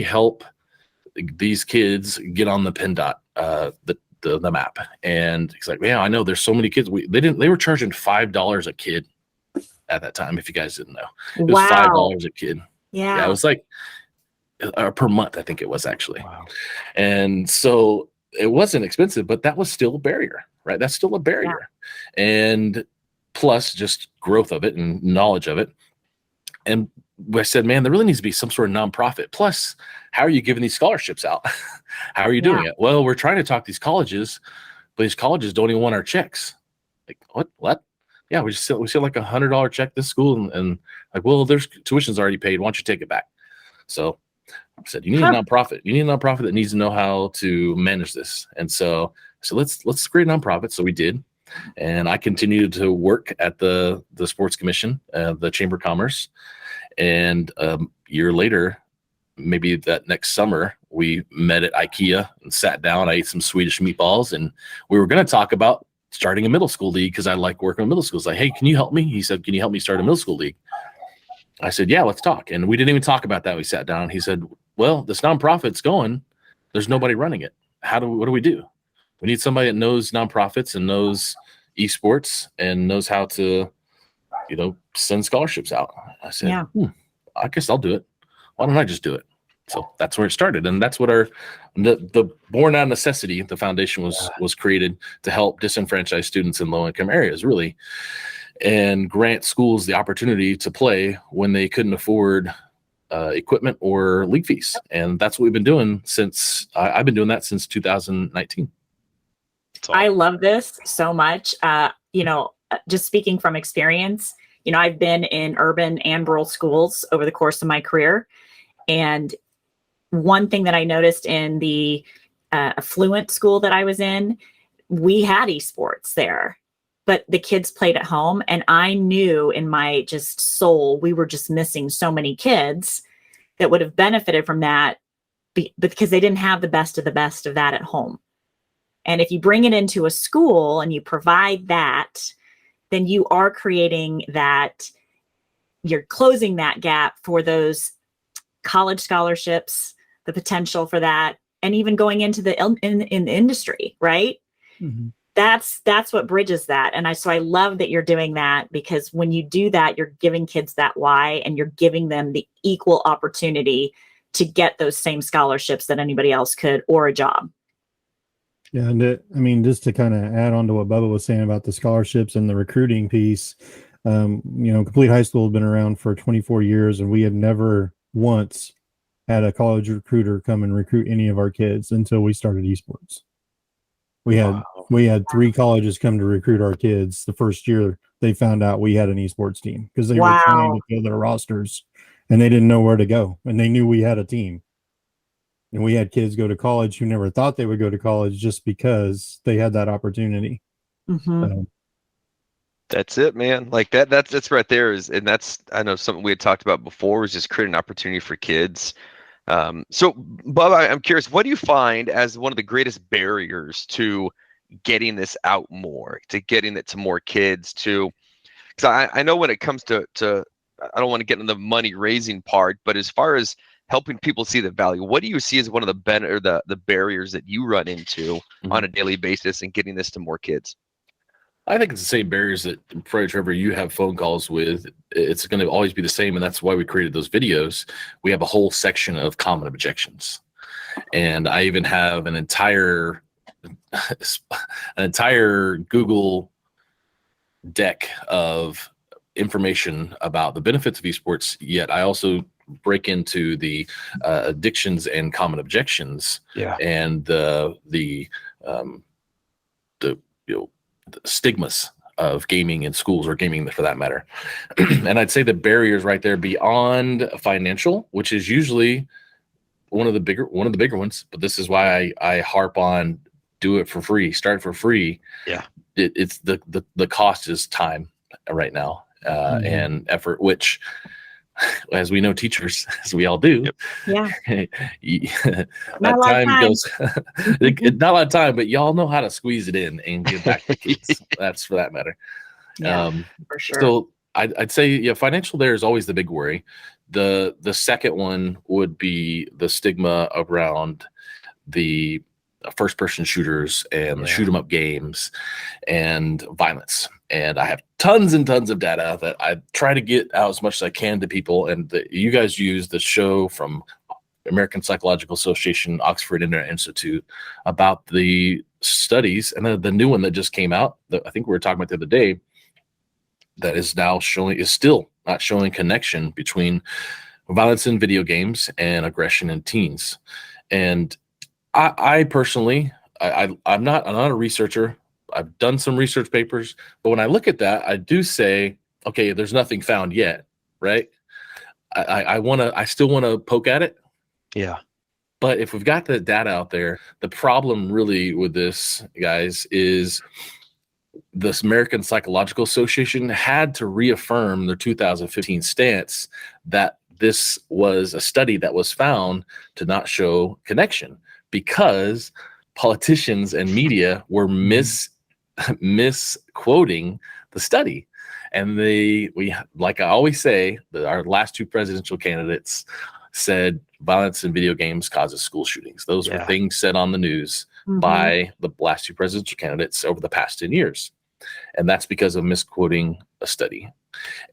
help these kids get on the PennDOT, the map? And he's like, man, I know there's so many kids. They were charging $5 a kid at that time. If you guys didn't know, it was $5 a kid. Yeah, it was like per month, I think it was actually. Wow. And so it wasn't expensive, but that was still a barrier, right? That's still a barrier. Yeah. And plus just growth of it and knowledge of it. And I said, man, there really needs to be some sort of nonprofit. Plus, how are you giving these scholarships out? How are you doing it? Well, we're trying to talk to these colleges, but these colleges don't even want our checks. Like, what? Yeah, we sent like $100 check this school, and like, well, there's tuition's already paid. Why don't you take it back? So I said, you need a nonprofit. You need a nonprofit that needs to know how to manage this. And so let's create a nonprofit. So we did. And I continued to work at the Sports Commission, the Chamber of Commerce. And a year later, maybe that next summer we met at IKEA and sat down. I ate some Swedish meatballs, and we were going to talk about starting a middle school league because I like working with middle schools. Like, hey, can you help me? He said, can you help me start a middle school league? I said, yeah, let's talk. And we didn't even talk about that. We sat down. He said, well, this nonprofit's going. There's nobody running it. What do we do? We need somebody that knows nonprofits and knows esports and knows how to, send scholarships out. I said, I guess I'll do it. Why don't I just do it? So that's where it started. And that's what the born out of necessity, the foundation was created to help disenfranchised students in low income areas, really, and grant schools the opportunity to play when they couldn't afford equipment or league fees. And that's what we've been doing since I've been doing that since 2019. I love this so much. Just speaking from experience, I've been in urban and rural schools over the course of my career. And one thing that I noticed in the affluent school that I was in, we had esports there, but the kids played at home. And I knew in my just soul, we were just missing so many kids that would have benefited from that because they didn't have the best of that at home. And if you bring it into a school and you provide that, then you are creating that, you're closing that gap for those college scholarships, the potential for that, and even going into the in the industry, right? Mm-hmm. That's what bridges that. And so I love that you're doing that, because when you do that, you're giving kids that why, and you're giving them the equal opportunity to get those same scholarships that anybody else could, or a job. Yeah, and just to kind of add on to what Bubba was saying about the scholarships and the recruiting piece, Complete High School has been around for 24 years, and we have never once had a college recruiter come and recruit any of our kids until we started esports. We had 3 colleges come to recruit our kids the first year they found out we had an esports team, because they were trying to fill their rosters and they didn't know where to go, and they knew we had a team. And we had kids go to college who never thought they would go to college just because they had that opportunity. Mm-hmm. That's it, man. Like that's right there and that's, I know something we had talked about before, was just creating an opportunity for kids. So Bubba, I'm curious, what do you find as one of the greatest barriers to getting this out more, to getting it to more kids, because I know when it comes to I don't want to get into the money raising part, but as far as helping people see the value, what do you see as one of the barriers that you run into on a daily basis in getting this to more kids? I think it's the same barriers that Trevor, you have phone calls with. It's going to always be the same, and that's why we created those videos. We have a whole section of common objections, and I even have an entire Google deck of information about the benefits of esports. Yet I also break into the addictions and common objections, and the stigmas of gaming in schools, or gaming for that matter. And I'd say the barriers right there beyond financial, which is usually one of the bigger ones, but this is why I harp on do it for free, start for free. Yeah, it's the cost is time right now, and effort, which, as we know, teachers, as we all do, that time goes not a lot of time, but y'all know how to squeeze it in and give back to kids. That's for that matter. For sure. So I'd say, financial there is always the big worry. The second one would be the stigma around the first person shooters and the shoot 'em up games and violence. And I have tons and tons of data that I try to get out as much as I can to people. And you guys use the show from American Psychological Association, Oxford Internet Institute, about the studies, and the new one that just came out that I think we were talking about the other day, that is still not showing connection between violence in video games and aggression in teens. And I personally, I'm not a researcher. I've done some research papers, but when I look at that, I do say, okay, there's nothing found yet, right? I still want to poke at it. Yeah. But if we've got the data out there, the problem really with this, guys, is this American Psychological Association had to reaffirm their 2015 stance that this was a study that was found to not show connection because politicians and media were misquoting the study. And we like I always say, our last two presidential candidates said violence in video games causes school shootings. Those were things said on the news by the last two presidential candidates over the past 10 years. And that's because of misquoting a study.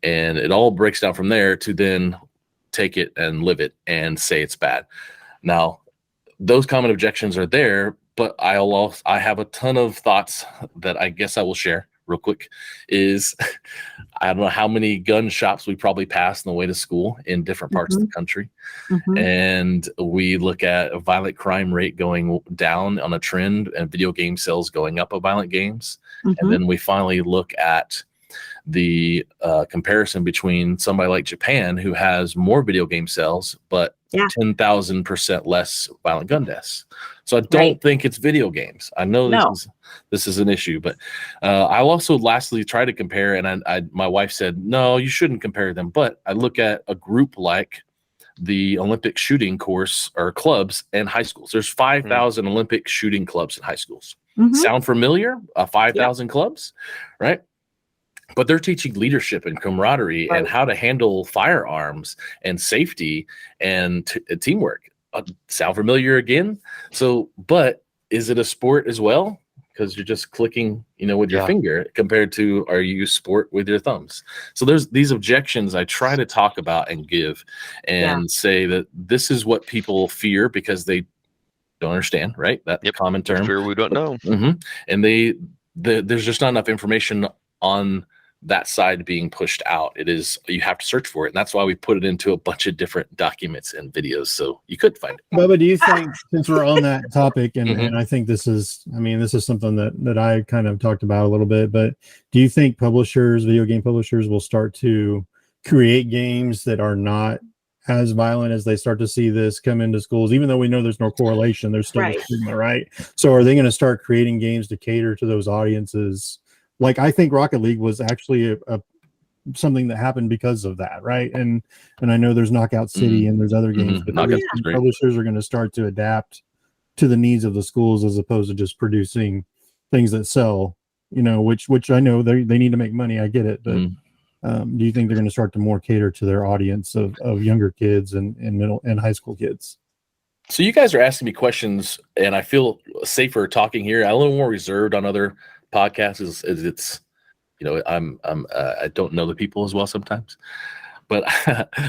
And it all breaks down from there to then take it and live it and say it's bad. Now, those common objections are there, but I have a ton of thoughts that I guess I will share real quick. Is I don't know how many gun shops we probably pass on the way to school in different parts of the country. And we look at a violent crime rate going down on a trend and video game sales going up of violent games. And then we finally look at the comparison between somebody like Japan, who has more video game sales, but 10,000% less violent gun deaths. So I don't think it's video games. I know this is an issue, but I'll also lastly try to compare. And my wife said, no, you shouldn't compare them. But I look at a group like the Olympic shooting course or clubs and high schools. There's 5,000 Olympic shooting clubs in high schools. Sound familiar? 5,000 clubs, right? But they're teaching leadership and camaraderie and how to handle firearms and safety and teamwork. Sound familiar again? So, but is it a sport as well? Because you're just clicking, with your finger compared to are you sport with your thumbs? So there's these objections I try to talk about and give and say that this is what people fear because they don't understand, right? That common term. Fear we don't know. And there's just not enough information on that side being pushed out. You have to search for it. And that's why we put it into a bunch of different documents and videos. So you could find it. Bubba, do you think, since we're on that topic, and I think this is something that I kind of talked about a little bit, but do you think video game publishers will start to create games that are not as violent as they start to see this come into schools, even though we know there's no correlation, there's still a stigma, right? So are they going to start creating games to cater to those audiences? Like, I think Rocket League was actually a something that happened because of that, right? And I know there's Knockout City and there's other games, but publishers are going to start to adapt to the needs of the schools as opposed to just producing things that sell, which I know they need to make money. I get it, but do you think they're going to start to more cater to their audience of younger kids and middle and high school kids? So you guys are asking me questions, and I feel safer talking here. I'm a little more reserved on other podcasts. Is it's I don't know the people as well sometimes, but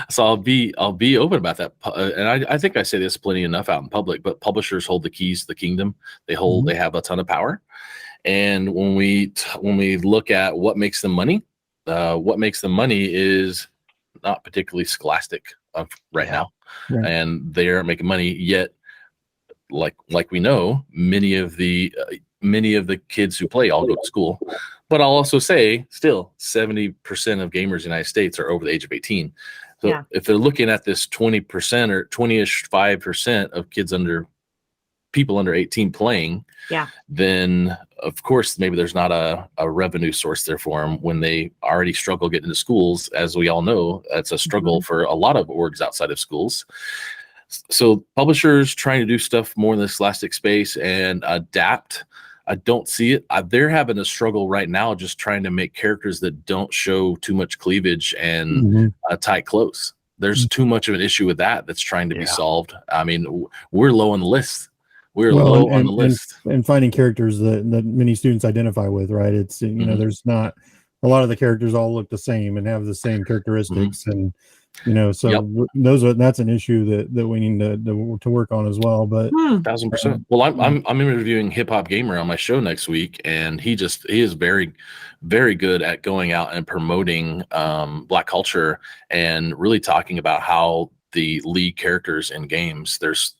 so I'll be open about that. And I think I say this plenty enough out in public. But publishers hold the keys to the kingdom. They have a ton of power. And when we look at what makes them money, is not particularly scholastic right now, and they aren't making money yet. Like we know, many of the kids who play all go to school. But I'll also say, still, 70% of gamers in the United States are over the age of 18. So if they're looking at this 20% or 20-ish 5% of people under 18 playing, then of course maybe there's not a revenue source there for them when they already struggle getting into schools. As we all know, that's a struggle for a lot of orgs outside of schools. So publishers trying to do stuff more in the scholastic space and adapt, I don't see it. They're having a struggle right now just trying to make characters that don't show too much cleavage and tight clothes. There's too much of an issue with that's trying to be solved. I mean, we're low on the list. We're low on the list. And finding characters that many students identify with, right? It's, there's not a lot of the characters all look the same and have the same characteristics. And, so that's an issue that we need to work on as well. But 1,000%. Well, I'm interviewing Hip Hop Gamer on my show next week, and he is very, very good at going out and promoting Black culture and really talking about how the lead characters in games,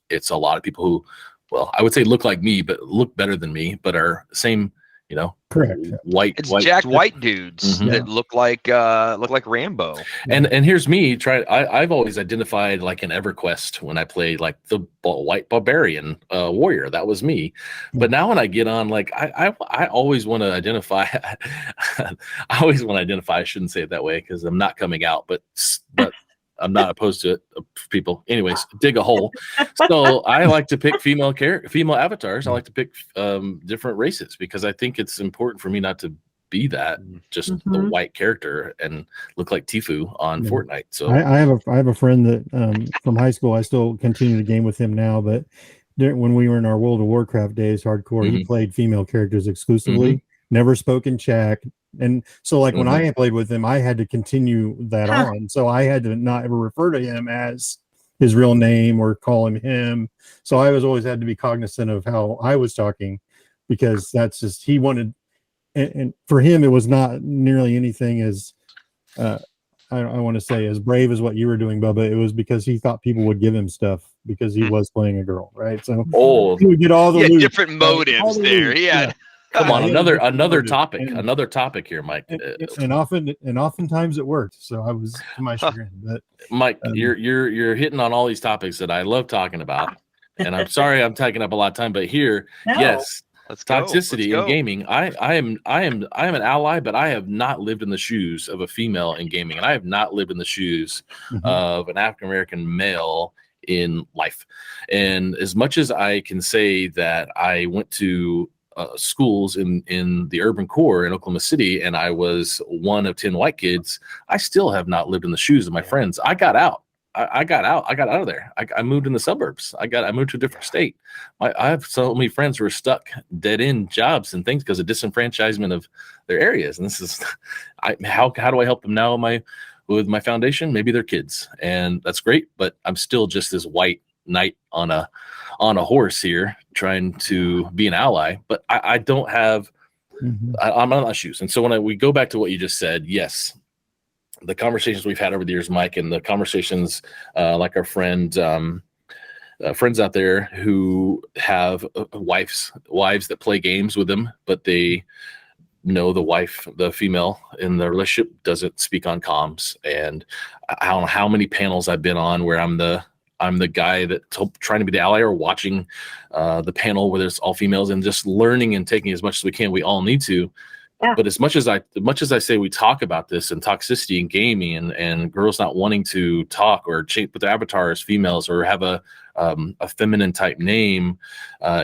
it's a lot of people who, well, I would say look like me, but look better than me, but are same, correct. It's jacked white dudes that look like Rambo. And here's me I've always identified like an EverQuest when I played like the white barbarian warrior. That was me. But now when I get on, like I always want to identify. I shouldn't say it that way because I'm not coming out, but I'm not opposed to it. People, anyways, dig a hole. So I like to pick female avatars. I like to pick different races because I think it's important for me not to be that just the white character and look like Tifu on Fortnite. So I have a friend that from high school. I still continue to game with him now, but when we were in our World of Warcraft days, hardcore, he played female characters exclusively. Never spoke in chat, and so like when I played with him, I had to continue that on. So I had to not ever refer to him as his real name or call him. So I was always had to be cognizant of how I was talking, because that's just he wanted. And for him, it was not nearly anything as I want to say as brave as what you were doing, Bubba. It was because he thought people would give him stuff because he was playing a girl, right? So he would get all the loot, different motives there. Loot. Yeah. Come on, another topic here, Mike. And oftentimes it worked. So I was to my chagrin. But Mike, you're hitting on all these topics that I love talking about, and I'm sorry I'm taking up a lot of time, but here, yes. Toxicity in gaming. I am an ally, but I have not lived in the shoes of a female in gaming, and I have not lived in the shoes of an African American male in life. And as much as I can say that I went to schools in the urban core in Oklahoma City, and I was one of 10 white kids, I still have not lived in the shoes of my friends. I got out. I got out of there. I moved in the suburbs. I moved to a different state. I have so many friends who are stuck dead end jobs and things because of disenfranchisement of their areas. And this is, how do I help them now with my foundation? Maybe they're kids, and that's great. But I'm still just this white knight on a horse here, trying to be an ally. But I don't have. I'm not in those shoes. And so when we go back to what you just said, yes. The conversations we've had over the years, Mike, and the conversations like our friends out there who have wives that play games with them, but they know the female in the relationship doesn't speak on comms. And I don't know how many panels I've been on where I'm the guy that's trying to be the ally or watching the panel where there's all females and just learning and taking as much as we can. We all need to. Yeah. But as much as I say we talk about this and toxicity in gaming and girls not wanting to talk or put their avatar as females or have a feminine type name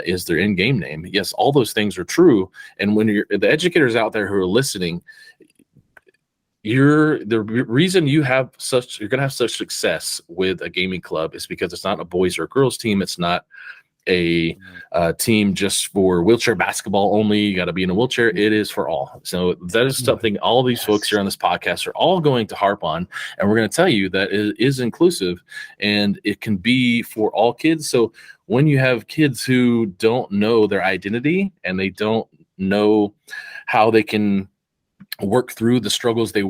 is their in-game name. Yes, all those things are true. And when the educators out there who are listening, the reason you're going to have such success with a gaming club is because it's not a boys or girls team. It's not a team just for wheelchair basketball only. You got to be in a wheelchair. It is for all. So that is something all these folks here on this podcast are all going to harp on, and we're going to tell you that it is inclusive and it can be for all kids. So when you have kids who don't know their identity and they don't know how they can work through the struggles they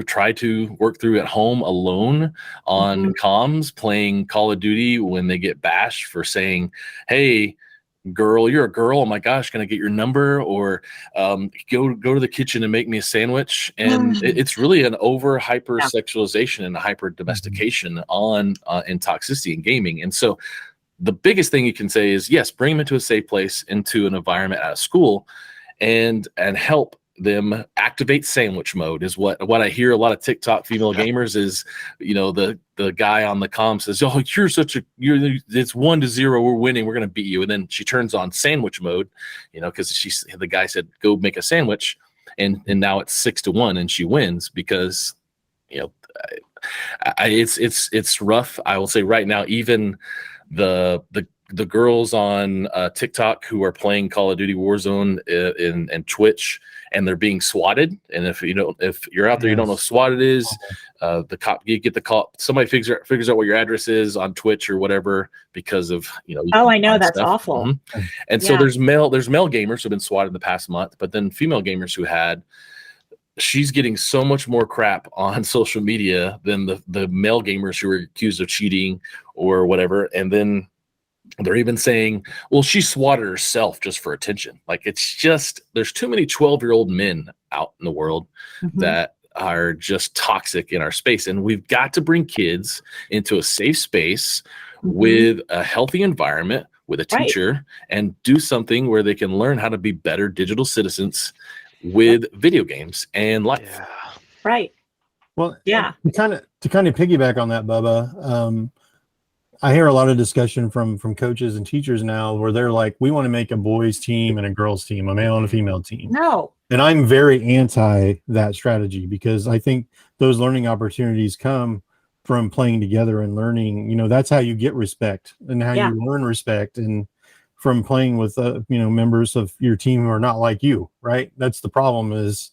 try to work through at home alone on comms, playing Call of Duty when they get bashed for saying, hey, girl, you're a girl. Oh my gosh, can I get your number? Or go to the kitchen and make me a sandwich. And it's really an over hyper sexualization and a hyper domestication in toxicity in gaming. And so the biggest thing you can say is, yes, bring them into a safe place, into an environment at a school, and help them activate sandwich mode is what I hear a lot of TikTok female gamers is, the guy on the comm says, oh, it's 1-0. We're winning. We're going to beat you. And then she turns on sandwich mode, because the guy said, go make a sandwich. And now it's 6-1 and she wins because, it's rough. I will say right now, even the girls on TikTok who are playing Call of Duty Warzone and Twitch, and they're being swatted. And if you're out there, you don't know what SWAT is, the cop, you get the call. Somebody figures out what your address is on Twitch or whatever because of Oh, I know, that's stuff. awful. And so there's male gamers who've been swatted in the past month, but then female gamers who she's getting so much more crap on social media than the male gamers who are accused of cheating or whatever. And then they're even saying, well, she swatted herself just for attention. Like, it's just, there's too many 12-year-old men out in the world that are just toxic in our space. And we've got to bring kids into a safe space with a healthy environment, with a teacher, and do something where they can learn how to be better digital citizens with video games and life. Right. Well, Yeah. to kind of piggyback on that, Bubba, I hear a lot of discussion from coaches and teachers now where they're like, we want to make a boys team and a girls team, a male and a female team. No. And I'm very anti that strategy because I think those learning opportunities come from playing together and learning. You know, that's how you get respect and how you learn respect, and from playing with members of your team who are not like you, right? That's the problem. Is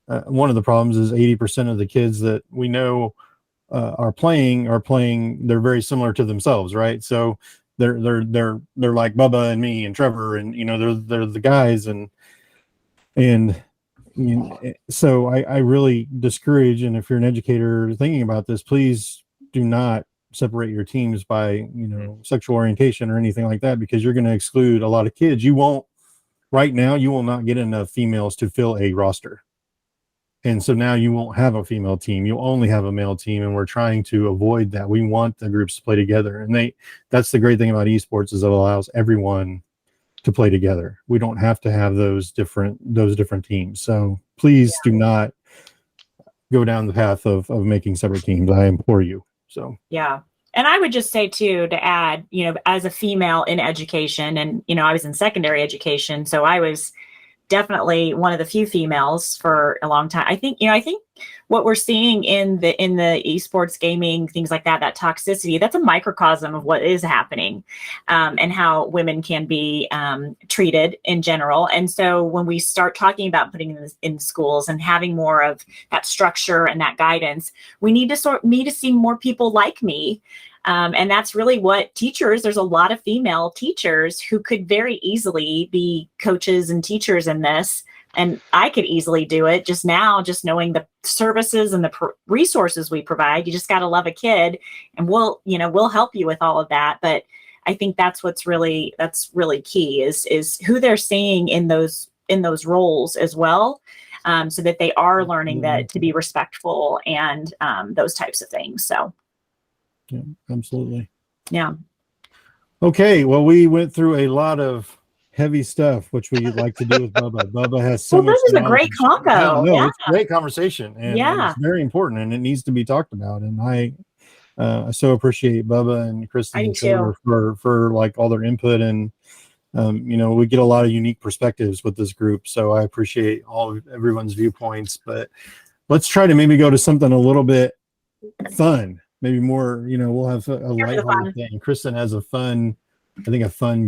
one of the problems is 80% of the kids that we know are playing. They're very similar to themselves, right? So they're like Bubba and me and Trevor, and they're the guys, and so I really discourage. And if you're an educator thinking about this, please do not separate your teams by sexual orientation or anything like that, because you're going to exclude a lot of kids. You will not get enough females to fill a roster. And so now you won't have a female team. You'll only have a male team. And we're trying to avoid that. We want the groups to play together. And that's the great thing about esports, is it allows everyone to play together. We don't have to have those different teams. So please do not go down the path of making separate teams. I implore you. So, yeah. And I would just say too, to add, as a female in education, and, I was in secondary education, so I was definitely one of the few females for a long time. I think what we're seeing in the esports gaming, things like that toxicity, that's a microcosm of what is happening, and how women can be treated in general. And so when we start talking about putting this in schools and having more of that structure and that guidance, we need to see more people like me. And that's really what teachers, there's a lot of female teachers who could very easily be coaches and teachers in this. And I could easily do it just knowing the services and the resources we provide. You just got to love a kid, and we'll help you with all of that. But I think that's really key is who they're seeing in those roles as well. So that they are learning that to be respectful and those types of things. So. Yeah, absolutely. Yeah. Okay. Well, we went through a lot of heavy stuff, which we like to do with Bubba. Bubba has so much. This is a great combo. No, it's a great conversation, and it's very important, and it needs to be talked about. And I so appreciate Bubba and Kristen and Trevor for like all their input, and we get a lot of unique perspectives with this group. So I appreciate everyone's viewpoints. But let's try to maybe go to something a little bit fun. Maybe more, we'll have a lighthearted thing. Kristen has a fun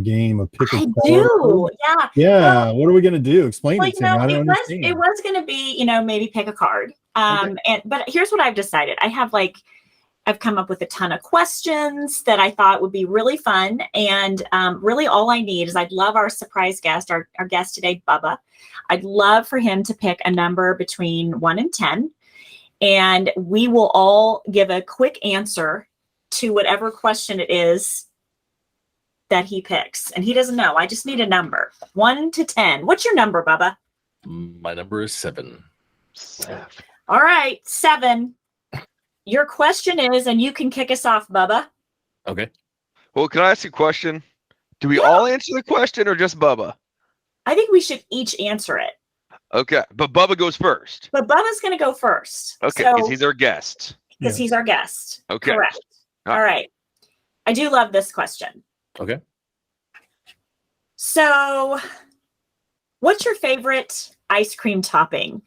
game of pick a card. I do, yeah. Yeah, well, what are we going to do? Explain it to me. I don't understand. It was going to be, maybe pick a card. But here's what I've decided. I've come up with a ton of questions that I thought would be really fun. And really all I need is I'd love our surprise guest, our guest today, Bubba. I'd love for him to pick a number between 1 and 10. And we will all give a quick answer to whatever question it is that he picks. And he doesn't know. I just need a number. 1 to 10. What's your number, Bubba? My number is 7. All right, 7. Your question is, and you can kick us off, Bubba. Okay. Well, can I ask you a question? Do we all answer the question or just Bubba? I think we should each answer it. Okay, but Bubba goes first. But Bubba's going to go first. Okay, because he's our guest. Because he's our guest. Okay. Correct. All right. I do love this question. Okay. So, what's your favorite ice cream topping?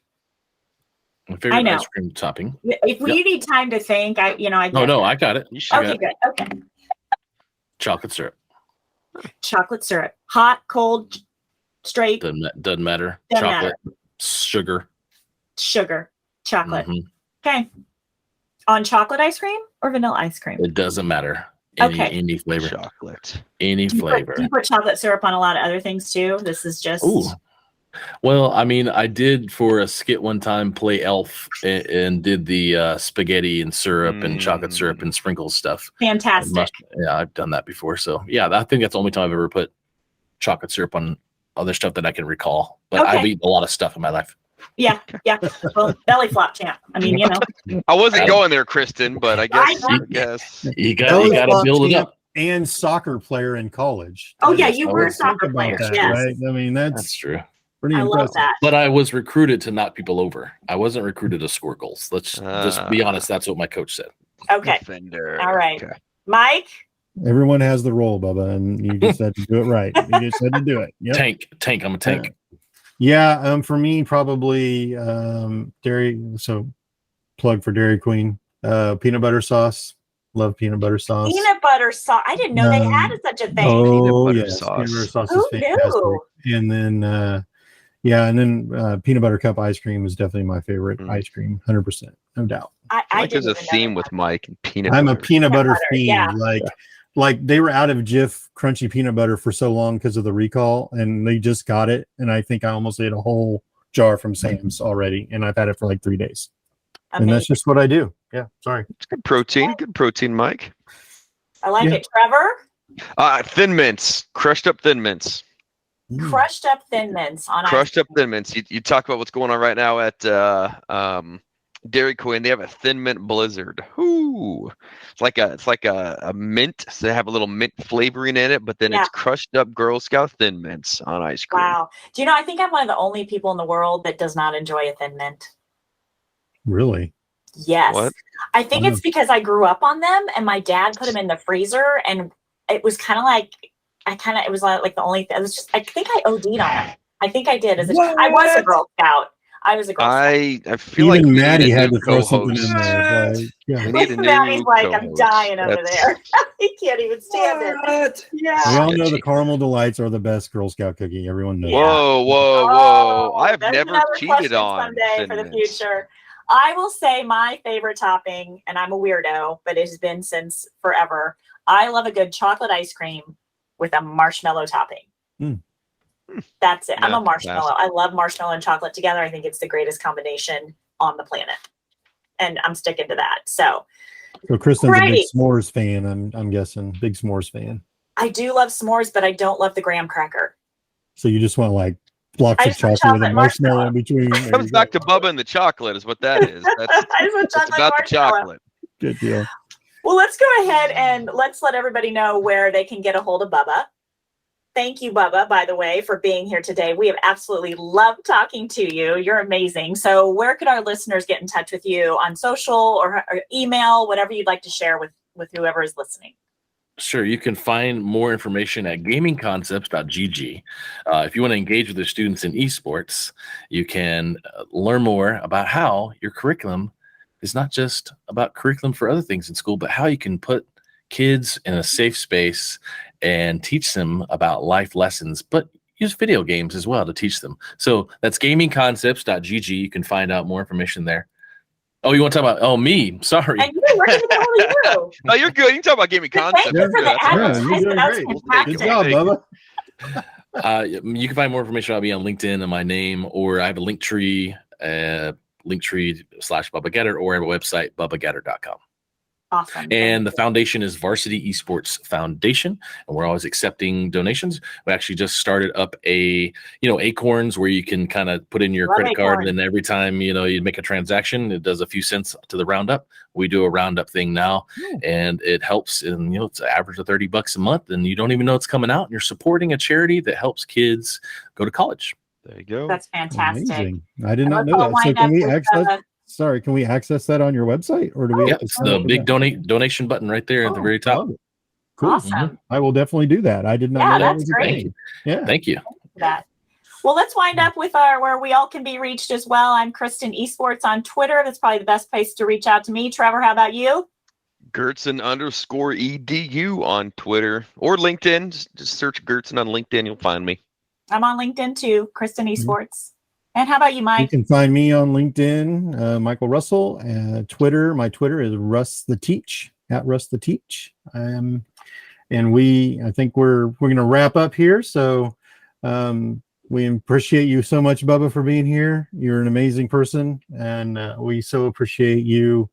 My favorite ice cream topping. If you need time to think, I got it. Okay, good. Okay. Chocolate syrup. Chocolate syrup. Hot, cold, straight. Doesn't matter. Doesn't Chocolate, matter. sugar, chocolate. Mm-hmm. Okay. On chocolate ice cream or vanilla ice cream? It doesn't matter. Any flavor. Chocolate. Any flavor. Do you put chocolate syrup on a lot of other things too? This is just. Ooh. Well, I mean, I did for a skit one time play Elf and did the spaghetti and syrup and chocolate syrup and sprinkles stuff. Fantastic. I've done that before. So yeah, I think that's the only time I've ever put chocolate syrup on other stuff that I can recall. But I've eaten a lot of stuff in my life. Yeah. Well, belly flop champ. I mean, I wasn't going there, Kristen, but I guess you got to build it up. And soccer player in college. Oh yeah, you were a soccer player. That, yes. right? I mean, that's true. Pretty impressive. love that. But I was recruited to knock people over. I wasn't recruited to score goals. Let's just be honest. That's what my coach said. Okay. Defender. All right. Okay. Mike? Everyone has the role, Bubba, and you just had to do it right. You just had to do it. Yep. Tank. I'm a tank. Yeah. For me, probably dairy. So plug for Dairy Queen. Peanut butter sauce. Love peanut butter sauce. Peanut butter sauce. I didn't know they had such a thing. Oh, Peanut butter yes. sauce. Peanut butter sauce Who is fantastic. knew? And then peanut butter cup ice cream is definitely my favorite ice cream. 100%. No doubt. I There's a theme with Mike and peanut butter. I'm a peanut butter fiend. yeah. Like they were out of Jif crunchy peanut butter for so long because of the recall, and they just got it. And I think I almost ate a whole jar from Sam's already, and I've had it for like 3 days. Amazing. And that's just what I do. Yeah, sorry. It's good protein, Mike. I like it. Trevor? Thin mints, crushed up thin mints. Crushed up thin mints on Crushed up thin mints. You talk about what's going on right now at Dairy Queen. They have a thin mint blizzard. Ooh. It's like a mint. So they have a little mint flavoring in it, but then it's crushed up Girl Scout thin mints on ice cream. Wow. Do you know, I think I'm one of the only people in the world that does not enjoy a thin mint. Really? Yes. What? I think it's because I grew up on them and my dad put them in the freezer, and it was kind of like, it was like the only thing. It was just, I think I OD'd on them. I think I did. I was a Girl Scout. I was a Girl Scout. I feel even like Maddie had to throw something in there. Like, We need a new Maddie's like, I'm co-host. dying over there. He can't even stand it. Yeah. we all know the caramel delights are the best Girl Scout cookie. Everyone knows. Whoa. I've There's never another cheated question on someday Thin for the Mints. future. I will say my favorite topping, and I'm a weirdo, but it has been since forever. I love a good chocolate ice cream with a marshmallow topping. That's it. I'm a marshmallow. I love marshmallow and chocolate together. I think it's the greatest combination on the planet, and I'm sticking to that. So Kristen's a big s'mores fan. I'm guessing big s'mores fan. I do love s'mores, but I don't love the graham cracker. So you just want like blocks of chocolate with a marshmallow in between. It comes back to Bubba and the chocolate is what that is. It's about the chocolate. Good deal. Well, let's go ahead and let's let everybody know where they can get a hold of Bubba. Thank you, Bubba, by the way, for being here today. We have absolutely loved talking to you. You're amazing. So where could our listeners get in touch with you on social or email, whatever you'd like to share with whoever is listening? Sure. You can find more information at gamingconcepts.gg. If you want to engage with the students in esports, you can learn more about how your curriculum is not just about curriculum for other things in school, but how you can put kids in a safe space and teach them about life lessons, but use video games as well to teach them. So that's gamingconcepts.gg. You can find out more information there. Oh, you want to talk about, me, sorry. And you, we're going to go with you. No, you're good. You can talk about gaming concepts. Thank you for the advertisement. That was fantastic. Good job, Bubba. You can find more information about me on LinkedIn and my name, or I have a link tree, /Bubba Gaeddert, or I have a website, bubbageddert.com. Awesome. And the foundation is Varsity Esports Foundation, and we're always accepting donations. We actually just started up Acorns, where you can kind of put in your credit card, and then every time you make a transaction, it does a few cents to the roundup. We do a roundup thing now, and it helps. And it's an average of $30 a month, and you don't even know it's coming out. And you're supporting a charity that helps kids go to college. There you go. That's fantastic. Amazing. I did not know that. So can we access? Sorry, can we access that on your website, or do we? Yeah, it's the big donation button right there at the very top. Cool. Awesome. I will definitely do that. I did not know that was great. a thing. Yeah. Thank you. That. Well, let's wind up with where we all can be reached as well. I'm Kristen Esports on Twitter. That's probably the best place to reach out to me. Trevor, how about you? Gertson_edu on Twitter or LinkedIn. Just search Gertson on LinkedIn. You'll find me. I'm on LinkedIn too, Kristen Esports. And how about you, Mike? You can find me on LinkedIn, Michael Russell. Twitter, my Twitter is Russ the Teach, @Russ the Teach. And I think we're going to wrap up here. So we appreciate you so much, Bubba, for being here. You're an amazing person, and we so appreciate you,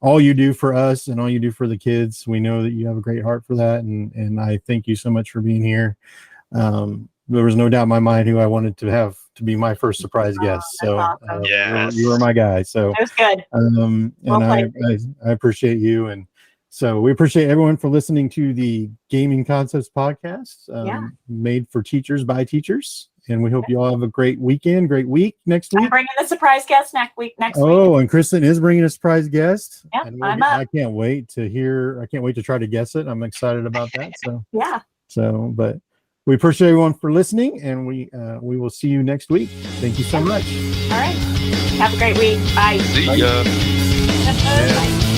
all you do for us and all you do for the kids. We know that you have a great heart for that, and I thank you so much for being here. There was no doubt in my mind who I wanted to have to be my first surprise guest. So awesome. you were my guy. So that was good. And I appreciate you. And so we appreciate everyone for listening to the Gaming Concepts podcast, made for teachers by teachers. And we hope you all have a great weekend, great week next week. I'm bringing the surprise guest next week. Oh, and Kristen is bringing a surprise guest. Yeah, I can't wait to hear. I can't wait to try to guess it. I'm excited about that. So yeah. So, but we appreciate everyone for listening, and we will see you next week. Thank you so much. All right. Have a great week. Bye. See ya. Bye.